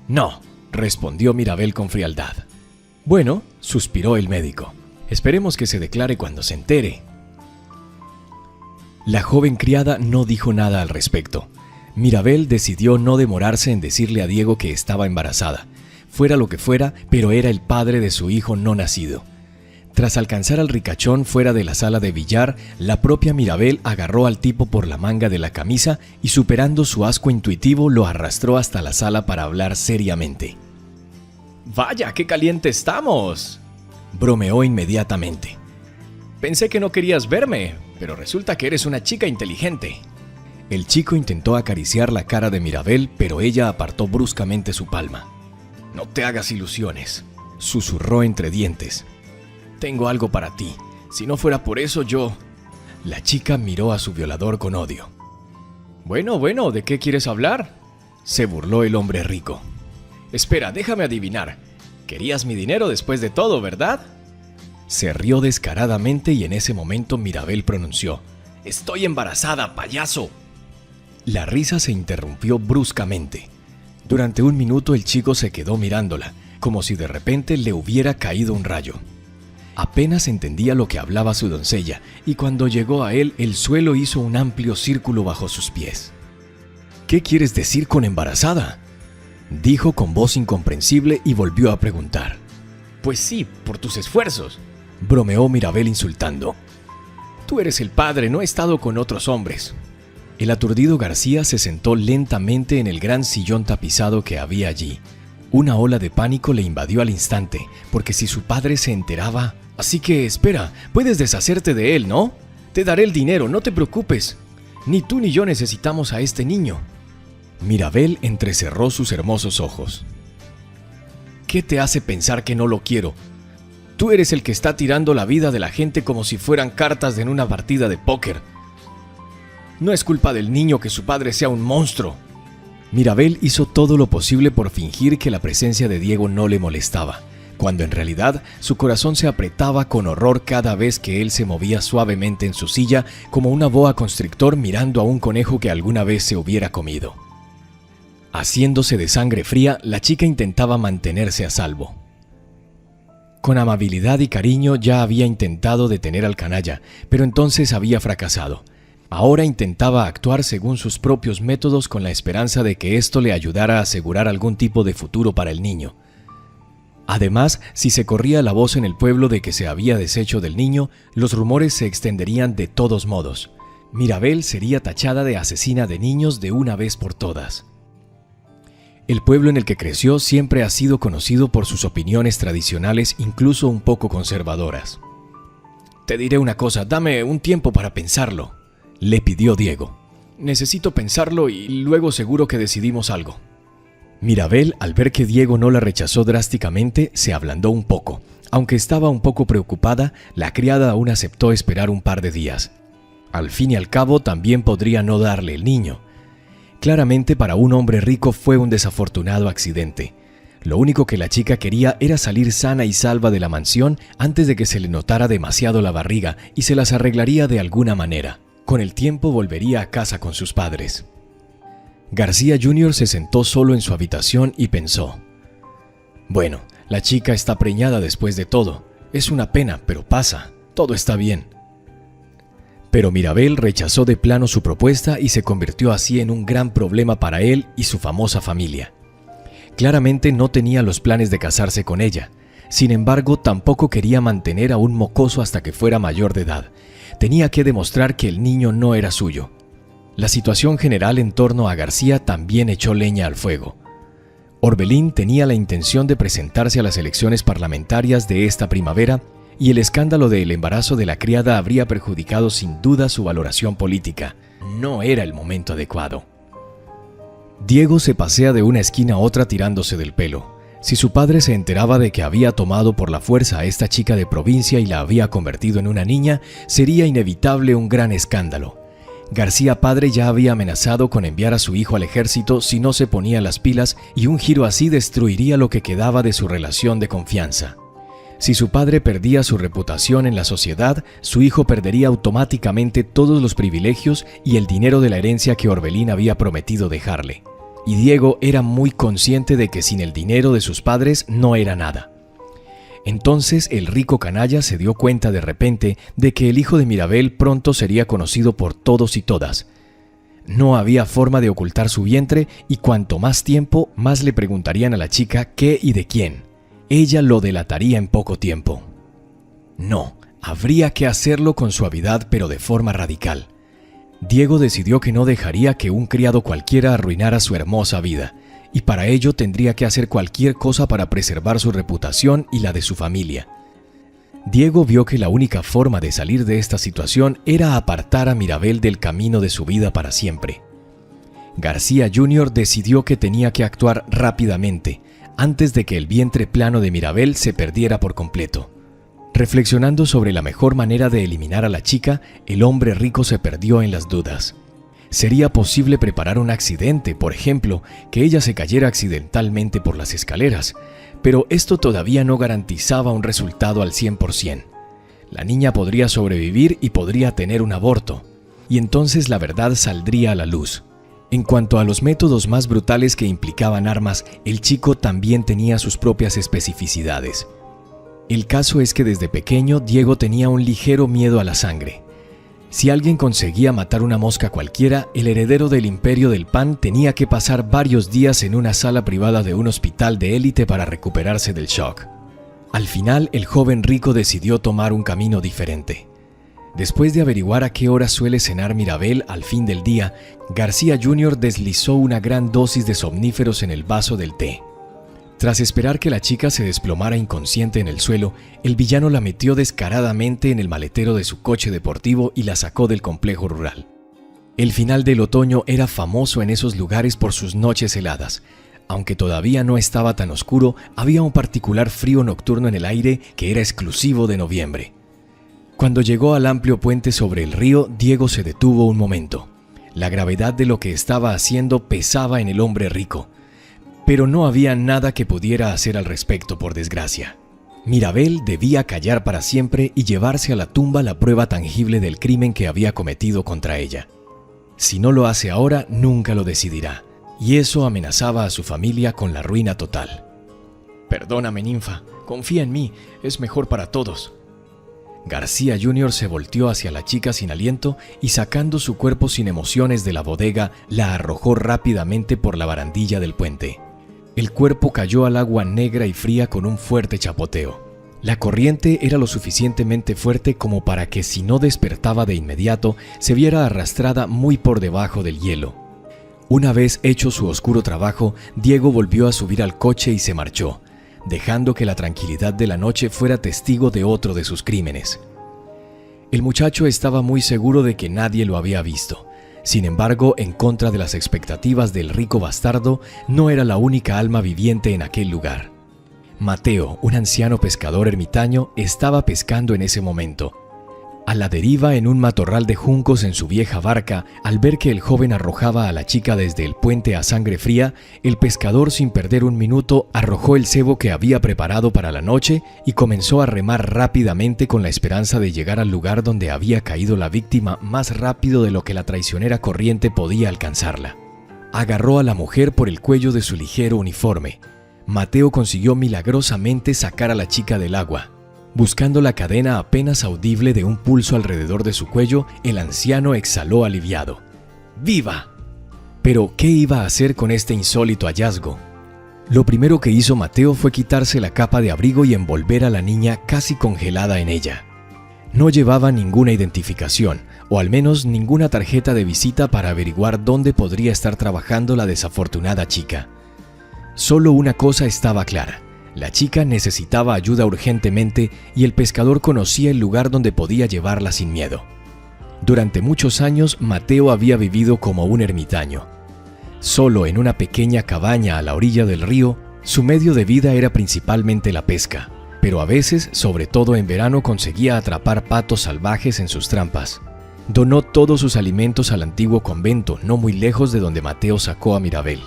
«No», respondió Mirabel con frialdad. «Bueno», suspiró el médico, «esperemos que se declare cuando se entere». La joven criada no dijo nada al respecto. Mirabel decidió no demorarse en decirle a Diego que estaba embarazada. Fuera lo que fuera, pero era el padre de su hijo no nacido. Tras alcanzar al ricachón fuera de la sala de billar, la propia Mirabel agarró al tipo por la manga de la camisa y, superando su asco intuitivo, lo arrastró hasta la sala para hablar seriamente. «¡Vaya, qué caliente estamos!», bromeó inmediatamente. «Pensé que no querías verme, pero resulta que eres una chica inteligente». El chico intentó acariciar la cara de Mirabel, pero ella apartó bruscamente su palma. «No te hagas ilusiones», susurró entre dientes. «Tengo algo para ti. Si no fuera por eso, yo...». La chica miró a su violador con odio. Bueno, ¿de qué quieres hablar?», se burló el hombre rico. «Espera, déjame adivinar. Querías mi dinero después de todo, ¿verdad?». Se rió descaradamente y en ese momento Mirabel pronunció: «Estoy embarazada, payaso». La risa se interrumpió bruscamente. Durante un minuto el chico se quedó mirándola, como si de repente le hubiera caído un rayo. Apenas entendía lo que hablaba su doncella, y cuando llegó a él, el suelo hizo un amplio círculo bajo sus pies. «¿Qué quieres decir con embarazada?», dijo con voz incomprensible y volvió a preguntar. «Pues sí, por tus esfuerzos», bromeó Mirabel insultando. «Tú eres el padre, no he estado con otros hombres». El aturdido García se sentó lentamente en el gran sillón tapizado que había allí. Una ola de pánico le invadió al instante, porque si su padre se enteraba... «Así que, espera, puedes deshacerte de él, ¿no? Te daré el dinero, no te preocupes. Ni tú ni yo necesitamos a este niño». Mirabel entrecerró sus hermosos ojos. «¿Qué te hace pensar que no lo quiero? Tú eres el que está tirando la vida de la gente como si fueran cartas en una partida de póker. No es culpa del niño que su padre sea un monstruo». Mirabel hizo todo lo posible por fingir que la presencia de Diego no le molestaba, cuando en realidad su corazón se apretaba con horror cada vez que él se movía suavemente en su silla como una boa constrictor mirando a un conejo que alguna vez se hubiera comido. Haciéndose de sangre fría, la chica intentaba mantenerse a salvo. Con amabilidad y cariño ya había intentado detener al canalla, pero entonces había fracasado. Ahora intentaba actuar según sus propios métodos con la esperanza de que esto le ayudara a asegurar algún tipo de futuro para el niño. Además, si se corría la voz en el pueblo de que se había deshecho del niño, los rumores se extenderían de todos modos. Mirabel sería tachada de asesina de niños de una vez por todas. El pueblo en el que creció siempre ha sido conocido por sus opiniones tradicionales, incluso un poco conservadoras. «Te diré una cosa, dame un tiempo para pensarlo», le pidió Diego. «Necesito pensarlo y luego seguro que decidimos algo». Mirabel, al ver que Diego no la rechazó drásticamente, se ablandó un poco. Aunque estaba un poco preocupada, la criada aún aceptó esperar un par de días. Al fin y al cabo, también podría no darle el niño. Claramente, para un hombre rico fue un desafortunado accidente. Lo único que la chica quería era salir sana y salva de la mansión antes de que se le notara demasiado la barriga, y se las arreglaría de alguna manera. Con el tiempo volvería a casa con sus padres. García Jr. se sentó solo en su habitación y pensó: bueno, la chica está preñada después de todo. Es una pena, pero pasa. Todo está bien. Pero Mirabel rechazó de plano su propuesta y se convirtió así en un gran problema para él y su famosa familia. Claramente no tenía los planes de casarse con ella. Sin embargo, tampoco quería mantener a un mocoso hasta que fuera mayor de edad. Tenía que demostrar que el niño no era suyo. La situación general en torno a García también echó leña al fuego. Orbelín tenía la intención de presentarse a las elecciones parlamentarias de esta primavera, y el escándalo del embarazo de la criada habría perjudicado sin duda su valoración política. No era el momento adecuado. Diego se pasea de una esquina a otra tirándose del pelo. Si su padre se enteraba de que había tomado por la fuerza a esta chica de provincia y la había convertido en una niña, sería inevitable un gran escándalo. García padre ya había amenazado con enviar a su hijo al ejército si no se ponía las pilas, y un giro así destruiría lo que quedaba de su relación de confianza. Si su padre perdía su reputación en la sociedad, su hijo perdería automáticamente todos los privilegios y el dinero de la herencia que Orbelín había prometido dejarle. Y Diego era muy consciente de que sin el dinero de sus padres no era nada. Entonces el rico canalla se dio cuenta de repente de que el hijo de Mirabel pronto sería conocido por todos y todas. No había forma de ocultar su vientre, y cuanto más tiempo, más le preguntarían a la chica qué y de quién. Ella lo delataría en poco tiempo. No, habría que hacerlo con suavidad, pero de forma radical. Diego decidió que no dejaría que un criado cualquiera arruinara su hermosa vida, y para ello tendría que hacer cualquier cosa para preservar su reputación y la de su familia. Diego vio que la única forma de salir de esta situación era apartar a Mirabel del camino de su vida para siempre. García Jr. decidió que tenía que actuar rápidamente, antes de que el vientre plano de Mirabel se perdiera por completo. Reflexionando sobre la mejor manera de eliminar a la chica, el hombre rico se perdió en las dudas. ¿Sería posible preparar un accidente, por ejemplo, que ella se cayera accidentalmente por las escaleras? Pero esto todavía no garantizaba un resultado al 100%. La niña podría sobrevivir y podría tener un aborto, y entonces la verdad saldría a la luz. En cuanto a los métodos más brutales que implicaban armas, el chico también tenía sus propias especificidades. El caso es que desde pequeño Diego tenía un ligero miedo a la sangre. Si alguien conseguía matar una mosca cualquiera, el heredero del imperio del pan tenía que pasar varios días en una sala privada de un hospital de élite para recuperarse del shock. Al final, el joven rico decidió tomar un camino diferente. Después de averiguar a qué hora suele cenar Mirabel al fin del día, García Jr. deslizó una gran dosis de somníferos en el vaso del té. Tras esperar que la chica se desplomara inconsciente en el suelo, el villano la metió descaradamente en el maletero de su coche deportivo y la sacó del complejo rural. El final del otoño era famoso en esos lugares por sus noches heladas. Aunque todavía no estaba tan oscuro, había un particular frío nocturno en el aire que era exclusivo de noviembre. Cuando llegó al amplio puente sobre el río, Diego se detuvo un momento. La gravedad de lo que estaba haciendo pesaba en el hombre rico. Pero no había nada que pudiera hacer al respecto, por desgracia. Mirabel debía callar para siempre y llevarse a la tumba la prueba tangible del crimen que había cometido contra ella. Si no lo hace ahora, nunca lo decidirá, y eso amenazaba a su familia con la ruina total. «Perdóname, ninfa, confía en mí, es mejor para todos». García Jr. se volteó hacia la chica sin aliento y, sacando su cuerpo sin emociones de la bodega, la arrojó rápidamente por la barandilla del puente. El cuerpo cayó al agua negra y fría con un fuerte chapoteo. La corriente era lo suficientemente fuerte como para que, si no despertaba de inmediato, se viera arrastrada muy por debajo del hielo. Una vez hecho su oscuro trabajo, Diego volvió a subir al coche y se marchó, dejando que la tranquilidad de la noche fuera testigo de otro de sus crímenes. El muchacho estaba muy seguro de que nadie lo había visto. Sin embargo, en contra de las expectativas del rico bastardo, no era la única alma viviente en aquel lugar. Mateo, un anciano pescador ermitaño, estaba pescando en ese momento. A la deriva en un matorral de juncos en su vieja barca, al ver que el joven arrojaba a la chica desde el puente a sangre fría, el pescador, sin perder un minuto, arrojó el cebo que había preparado para la noche y comenzó a remar rápidamente con la esperanza de llegar al lugar donde había caído la víctima más rápido de lo que la traicionera corriente podía alcanzarla. Agarró a la mujer por el cuello de su ligero uniforme. Mateo consiguió milagrosamente sacar a la chica del agua. Buscando la cadena apenas audible de un pulso alrededor de su cuello, el anciano exhaló aliviado. ¡Viva! Pero, ¿qué iba a hacer con este insólito hallazgo? Lo primero que hizo Mateo fue quitarse la capa de abrigo y envolver a la niña casi congelada en ella. No llevaba ninguna identificación, o al menos ninguna tarjeta de visita para averiguar dónde podría estar trabajando la desafortunada chica. Solo una cosa estaba clara. La chica necesitaba ayuda urgentemente y el pescador conocía el lugar donde podía llevarla sin miedo. Durante muchos años, Mateo había vivido como un ermitaño. Solo en una pequeña cabaña a la orilla del río, su medio de vida era principalmente la pesca, pero a veces, sobre todo en verano, conseguía atrapar patos salvajes en sus trampas. Donó todos sus alimentos al antiguo convento, no muy lejos de donde Mateo sacó a Mirabel.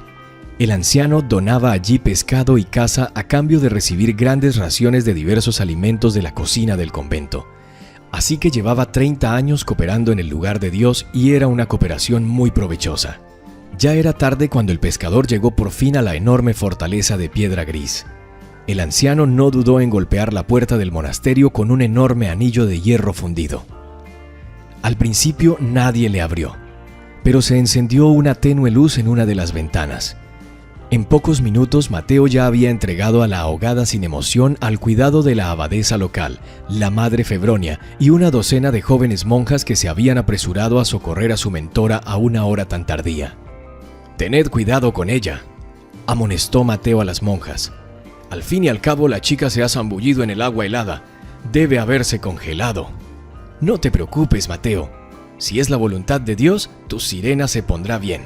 El anciano donaba allí pescado y caza a cambio de recibir grandes raciones de diversos alimentos de la cocina del convento. Así que llevaba 30 años cooperando en el lugar de Dios y era una cooperación muy provechosa. Ya era tarde cuando el pescador llegó por fin a la enorme fortaleza de piedra gris. El anciano no dudó en golpear la puerta del monasterio con un enorme anillo de hierro fundido. Al principio nadie le abrió, pero se encendió una tenue luz en una de las ventanas. En pocos minutos, Mateo ya había entregado a la ahogada sin emoción al cuidado de la abadesa local, la madre Febronia, y una docena de jóvenes monjas que se habían apresurado a socorrer a su mentora a una hora tan tardía. «Tened cuidado con ella», amonestó Mateo a las monjas. «Al fin y al cabo, la chica se ha zambullido en el agua helada. Debe haberse congelado». «No te preocupes, Mateo. Si es la voluntad de Dios, tu sirena se pondrá bien»,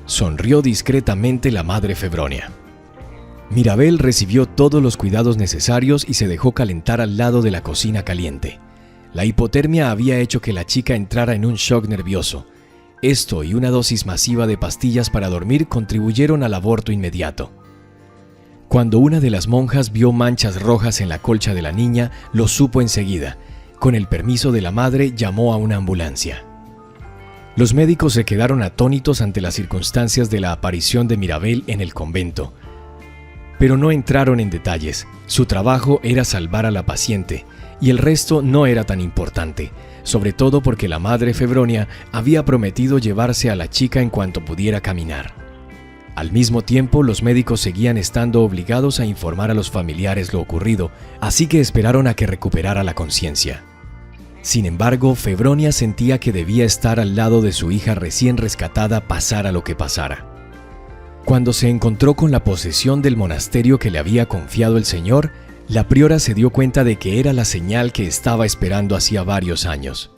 sonrió discretamente la madre Febronia. Mirabel recibió todos los cuidados necesarios y se dejó calentar al lado de la cocina caliente. La hipotermia había hecho que la chica entrara en un shock nervioso. Esto y una dosis masiva de pastillas para dormir contribuyeron al aborto inmediato. Cuando una de las monjas vio manchas rojas en la colcha de la niña, lo supo enseguida. Con el permiso de la madre, llamó a una ambulancia. Los médicos se quedaron atónitos ante las circunstancias de la aparición de Mirabel en el convento. Pero no entraron en detalles. Su trabajo era salvar a la paciente, y el resto no era tan importante, sobre todo porque la madre Febronia había prometido llevarse a la chica en cuanto pudiera caminar. Al mismo tiempo, los médicos seguían estando obligados a informar a los familiares lo ocurrido, así que esperaron a que recuperara la conciencia. Sin embargo, Febronia sentía que debía estar al lado de su hija recién rescatada, pasara lo que pasara. Cuando se encontró con la posesión del monasterio que le había confiado el Señor, la priora se dio cuenta de que era la señal que estaba esperando hacía varios años.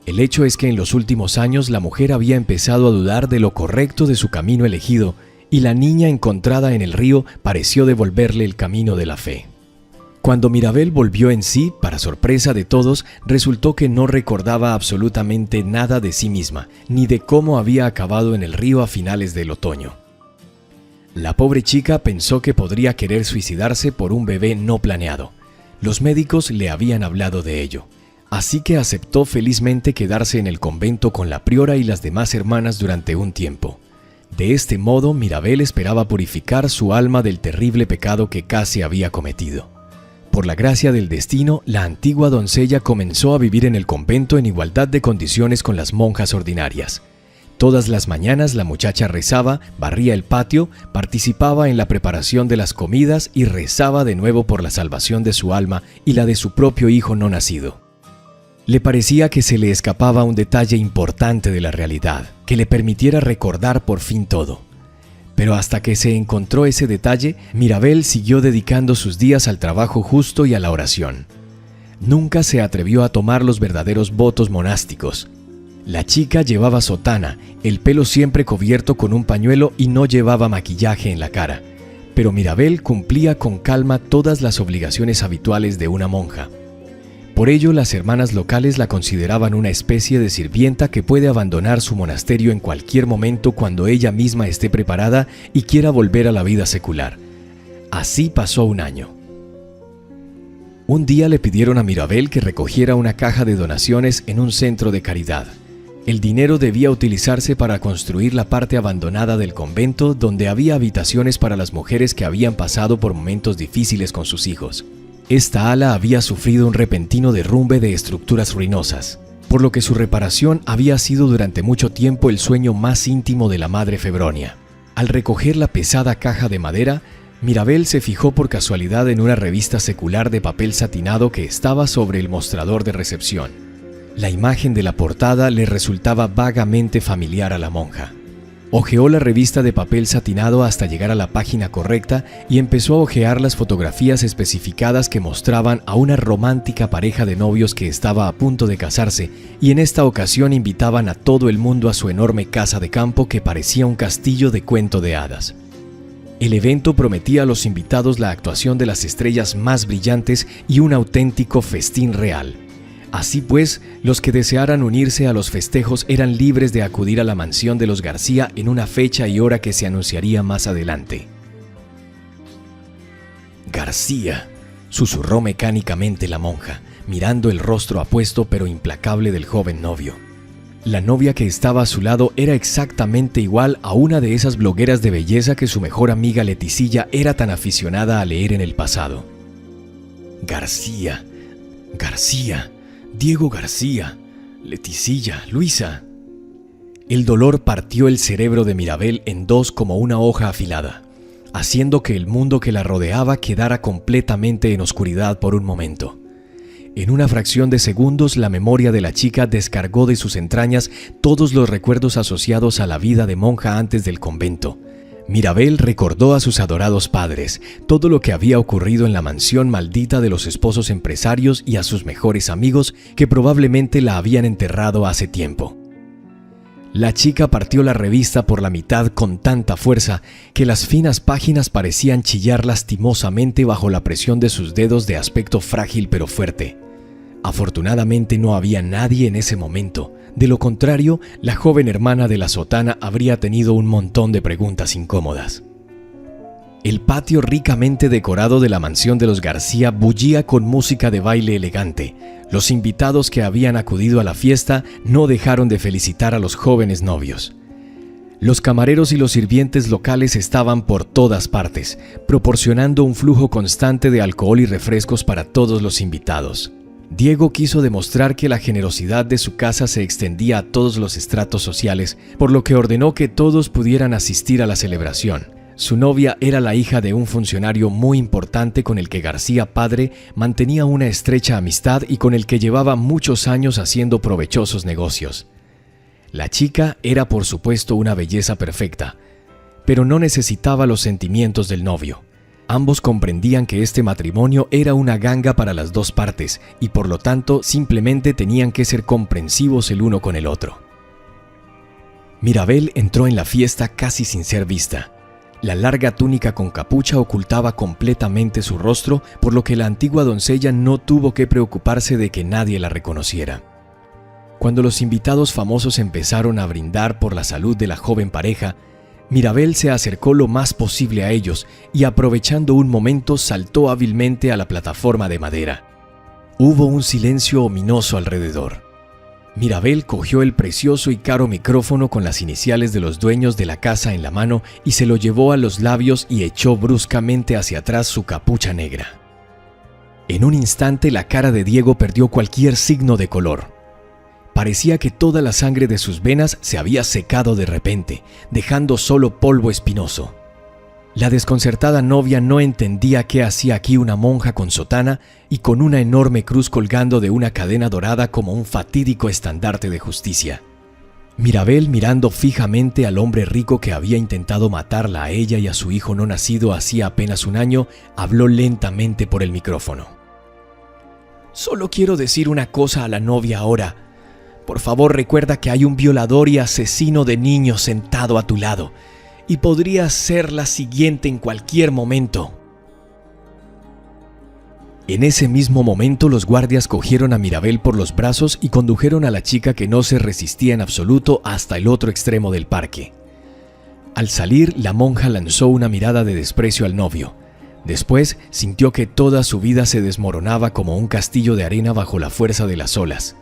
El hecho es que en los últimos años la mujer había empezado a dudar de lo correcto de su camino elegido y la niña encontrada en el río pareció devolverle el camino de la fe. Cuando Mirabel volvió en sí, para sorpresa de todos, resultó que no recordaba absolutamente nada de sí misma, ni de cómo había acabado en el río a finales del otoño. La pobre chica pensó que podría querer suicidarse por un bebé no planeado. Los médicos le habían hablado de ello, así que aceptó felizmente quedarse en el convento con la priora y las demás hermanas durante un tiempo. De este modo, Mirabel esperaba purificar su alma del terrible pecado que casi había cometido. Por la gracia del destino, la antigua doncella comenzó a vivir en el convento en igualdad de condiciones con las monjas ordinarias. Todas las mañanas la muchacha rezaba, barría el patio, participaba en la preparación de las comidas y rezaba de nuevo por la salvación de su alma y la de su propio hijo no nacido. Le parecía que se le escapaba un detalle importante de la realidad, que le permitiera recordar por fin todo. Pero hasta que se encontró ese detalle, Mirabel siguió dedicando sus días al trabajo justo y a la oración. Nunca se atrevió a tomar los verdaderos votos monásticos. La chica llevaba sotana, el pelo siempre cubierto con un pañuelo y no llevaba maquillaje en la cara. Pero Mirabel cumplía con calma todas las obligaciones habituales de una monja. Por ello, las hermanas locales la consideraban una especie de sirvienta que puede abandonar su monasterio en cualquier momento cuando ella misma esté preparada y quiera volver a la vida secular. Así pasó un año. Un día le pidieron a Mirabel que recogiera una caja de donaciones en un centro de caridad. El dinero debía utilizarse para construir la parte abandonada del convento, donde había habitaciones para las mujeres que habían pasado por momentos difíciles con sus hijos. Esta ala había sufrido un repentino derrumbe de estructuras ruinosas, por lo que su reparación había sido durante mucho tiempo el sueño más íntimo de la madre Febronia. Al recoger la pesada caja de madera, Mirabel se fijó por casualidad en una revista secular de papel satinado que estaba sobre el mostrador de recepción. La imagen de la portada le resultaba vagamente familiar a la monja. Hojeó la revista de papel satinado hasta llegar a la página correcta y empezó a hojear las fotografías especificadas que mostraban a una romántica pareja de novios que estaba a punto de casarse y en esta ocasión invitaban a todo el mundo a su enorme casa de campo que parecía un castillo de cuento de hadas. El evento prometía a los invitados la actuación de las estrellas más brillantes y un auténtico festín real. Así pues, los que desearan unirse a los festejos eran libres de acudir a la mansión de los García en una fecha y hora que se anunciaría más adelante. «García», susurró mecánicamente la monja, mirando el rostro apuesto pero implacable del joven novio. La novia que estaba a su lado era exactamente igual a una de esas blogueras de belleza que su mejor amiga Leticilla era tan aficionada a leer en el pasado. «García, García, Diego García, Leticilla, Luisa». El dolor partió el cerebro de Mirabel en dos como una hoja afilada, haciendo que el mundo que la rodeaba quedara completamente en oscuridad por un momento. En una fracción de segundos, la memoria de la chica descargó de sus entrañas todos los recuerdos asociados a la vida de monja antes del convento. Mirabel recordó a sus adorados padres, todo lo que había ocurrido en la mansión maldita de los esposos empresarios y a sus mejores amigos que probablemente la habían enterrado hace tiempo. La chica partió la revista por la mitad con tanta fuerza que las finas páginas parecían chillar lastimosamente bajo la presión de sus dedos de aspecto frágil pero fuerte. Afortunadamente no había nadie en ese momento. De lo contrario, la joven hermana de la sotana habría tenido un montón de preguntas incómodas. El patio ricamente decorado de la mansión de los García bullía con música de baile elegante. Los invitados que habían acudido a la fiesta no dejaron de felicitar a los jóvenes novios. Los camareros y los sirvientes locales estaban por todas partes, proporcionando un flujo constante de alcohol y refrescos para todos los invitados. Diego quiso demostrar que la generosidad de su casa se extendía a todos los estratos sociales, por lo que ordenó que todos pudieran asistir a la celebración. Su novia era la hija de un funcionario muy importante con el que García padre mantenía una estrecha amistad y con el que llevaba muchos años haciendo provechosos negocios. La chica era por supuesto una belleza perfecta, pero no necesitaba los sentimientos del novio. Ambos comprendían que este matrimonio era una ganga para las dos partes y por lo tanto simplemente tenían que ser comprensivos el uno con el otro. Mirabel entró en la fiesta casi sin ser vista. La larga túnica con capucha ocultaba completamente su rostro, por lo que la antigua doncella no tuvo que preocuparse de que nadie la reconociera. Cuando los invitados famosos empezaron a brindar por la salud de la joven pareja, Mirabel se acercó lo más posible a ellos y, aprovechando un momento, saltó hábilmente a la plataforma de madera. Hubo un silencio ominoso alrededor. Mirabel cogió el precioso y caro micrófono con las iniciales de los dueños de la casa en la mano y se lo llevó a los labios y echó bruscamente hacia atrás su capucha negra. En un instante la cara de Diego perdió cualquier signo de color. Parecía que toda la sangre de sus venas se había secado de repente, dejando solo polvo espinoso. La desconcertada novia no entendía qué hacía aquí una monja con sotana y con una enorme cruz colgando de una cadena dorada como un fatídico estandarte de justicia. Mirabel, mirando fijamente al hombre rico que había intentado matarla a ella y a su hijo no nacido hacía apenas un año, habló lentamente por el micrófono. «Solo quiero decir una cosa a la novia ahora. Por favor, recuerda que hay un violador y asesino de niños sentado a tu lado, y podría ser la siguiente en cualquier momento». En ese mismo momento los guardias cogieron a Mirabel por los brazos y condujeron a la chica, que no se resistía en absoluto, hasta el otro extremo del parque. Al salir, la monja lanzó una mirada de desprecio al novio. Después sintió que toda su vida se desmoronaba como un castillo de arena bajo la fuerza de las olas.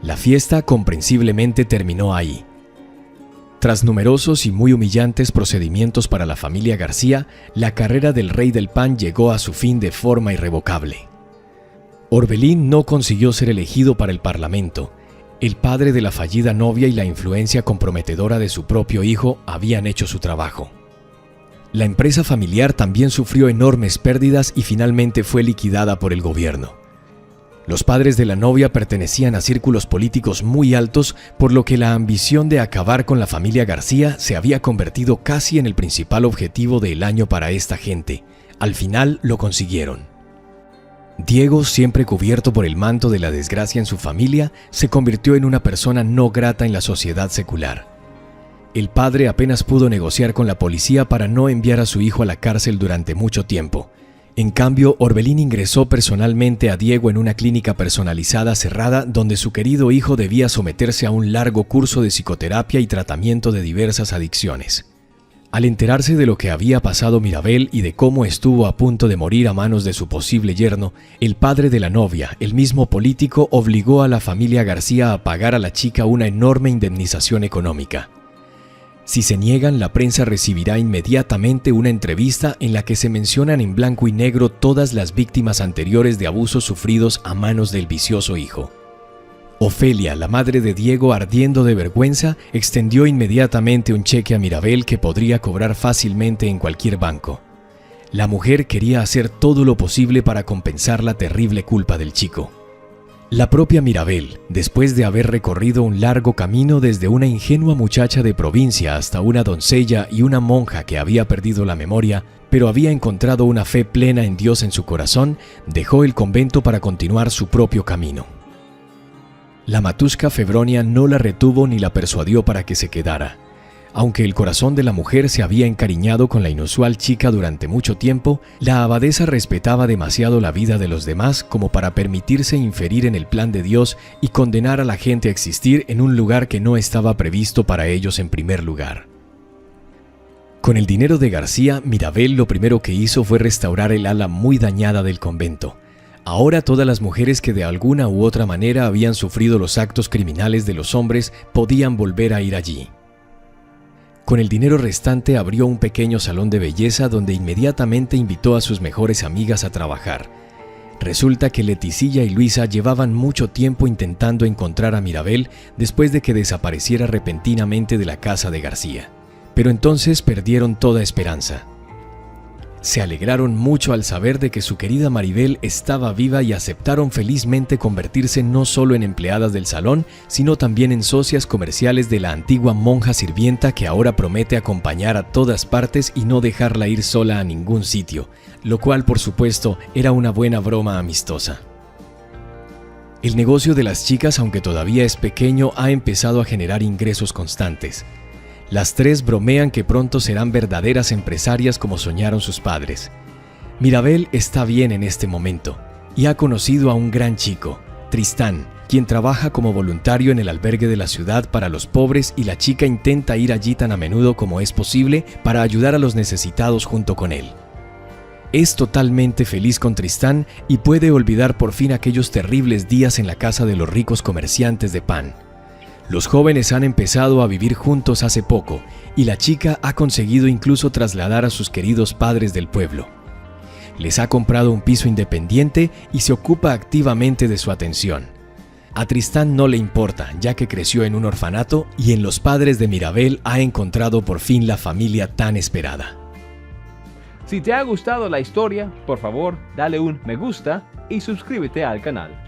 La fiesta comprensiblemente terminó ahí. Tras numerosos y muy humillantes procedimientos para la familia García, la carrera del rey del pan llegó a su fin de forma irrevocable. Orbelín no consiguió ser elegido para el parlamento. El padre de la fallida novia y la influencia comprometedora de su propio hijo habían hecho su trabajo. La empresa familiar también sufrió enormes pérdidas y finalmente fue liquidada por el gobierno. Los padres de la novia pertenecían a círculos políticos muy altos, por lo que la ambición de acabar con la familia García se había convertido casi en el principal objetivo del año para esta gente. Al final lo consiguieron. Diego, siempre cubierto por el manto de la desgracia en su familia, se convirtió en una persona no grata en la sociedad secular. El padre apenas pudo negociar con la policía para no enviar a su hijo a la cárcel durante mucho tiempo. En cambio, Orbelín ingresó personalmente a Diego en una clínica personalizada cerrada, donde su querido hijo debía someterse a un largo curso de psicoterapia y tratamiento de diversas adicciones. Al enterarse de lo que había pasado Mirabel y de cómo estuvo a punto de morir a manos de su posible yerno, el padre de la novia, el mismo político, obligó a la familia García a pagar a la chica una enorme indemnización económica. Si se niegan, la prensa recibirá inmediatamente una entrevista en la que se mencionan en blanco y negro todas las víctimas anteriores de abusos sufridos a manos del vicioso hijo. Ofelia, la madre de Diego, ardiendo de vergüenza, extendió inmediatamente un cheque a Mirabel que podría cobrar fácilmente en cualquier banco. La mujer quería hacer todo lo posible para compensar la terrible culpa del chico. La propia Mirabel, después de haber recorrido un largo camino desde una ingenua muchacha de provincia hasta una doncella y una monja que había perdido la memoria, pero había encontrado una fe plena en Dios en su corazón, dejó el convento para continuar su propio camino. La matusca Febronia no la retuvo ni la persuadió para que se quedara. Aunque el corazón de la mujer se había encariñado con la inusual chica durante mucho tiempo, la abadesa respetaba demasiado la vida de los demás como para permitirse inferir en el plan de Dios y condenar a la gente a existir en un lugar que no estaba previsto para ellos en primer lugar. Con el dinero de García, Mirabel lo primero que hizo fue restaurar el ala muy dañada del convento. Ahora todas las mujeres que de alguna u otra manera habían sufrido los actos criminales de los hombres podían volver a ir allí. Con el dinero restante abrió un pequeño salón de belleza donde inmediatamente invitó a sus mejores amigas a trabajar. Resulta que Leticilla y Luisa llevaban mucho tiempo intentando encontrar a Mirabel después de que desapareciera repentinamente de la casa de García. Pero entonces perdieron toda esperanza. Se alegraron mucho al saber de que su querida Maribel estaba viva y aceptaron felizmente convertirse no solo en empleadas del salón, sino también en socias comerciales de la antigua monja sirvienta que ahora promete acompañar a todas partes y no dejarla ir sola a ningún sitio, lo cual por supuesto era una buena broma amistosa. El negocio de las chicas, aunque todavía es pequeño, ha empezado a generar ingresos constantes. Las tres bromean que pronto serán verdaderas empresarias como soñaron sus padres. Mirabel está bien en este momento y ha conocido a un gran chico, Tristán, quien trabaja como voluntario en el albergue de la ciudad para los pobres, y la chica intenta ir allí tan a menudo como es posible para ayudar a los necesitados junto con él. Es totalmente feliz con Tristán y puede olvidar por fin aquellos terribles días en la casa de los ricos comerciantes de pan. Los jóvenes han empezado a vivir juntos hace poco y la chica ha conseguido incluso trasladar a sus queridos padres del pueblo. Les ha comprado un piso independiente y se ocupa activamente de su atención. A Tristán no le importa, ya que creció en un orfanato y en los padres de Mirabel ha encontrado por fin la familia tan esperada. Si te ha gustado la historia, por favor, dale un me gusta y suscríbete al canal.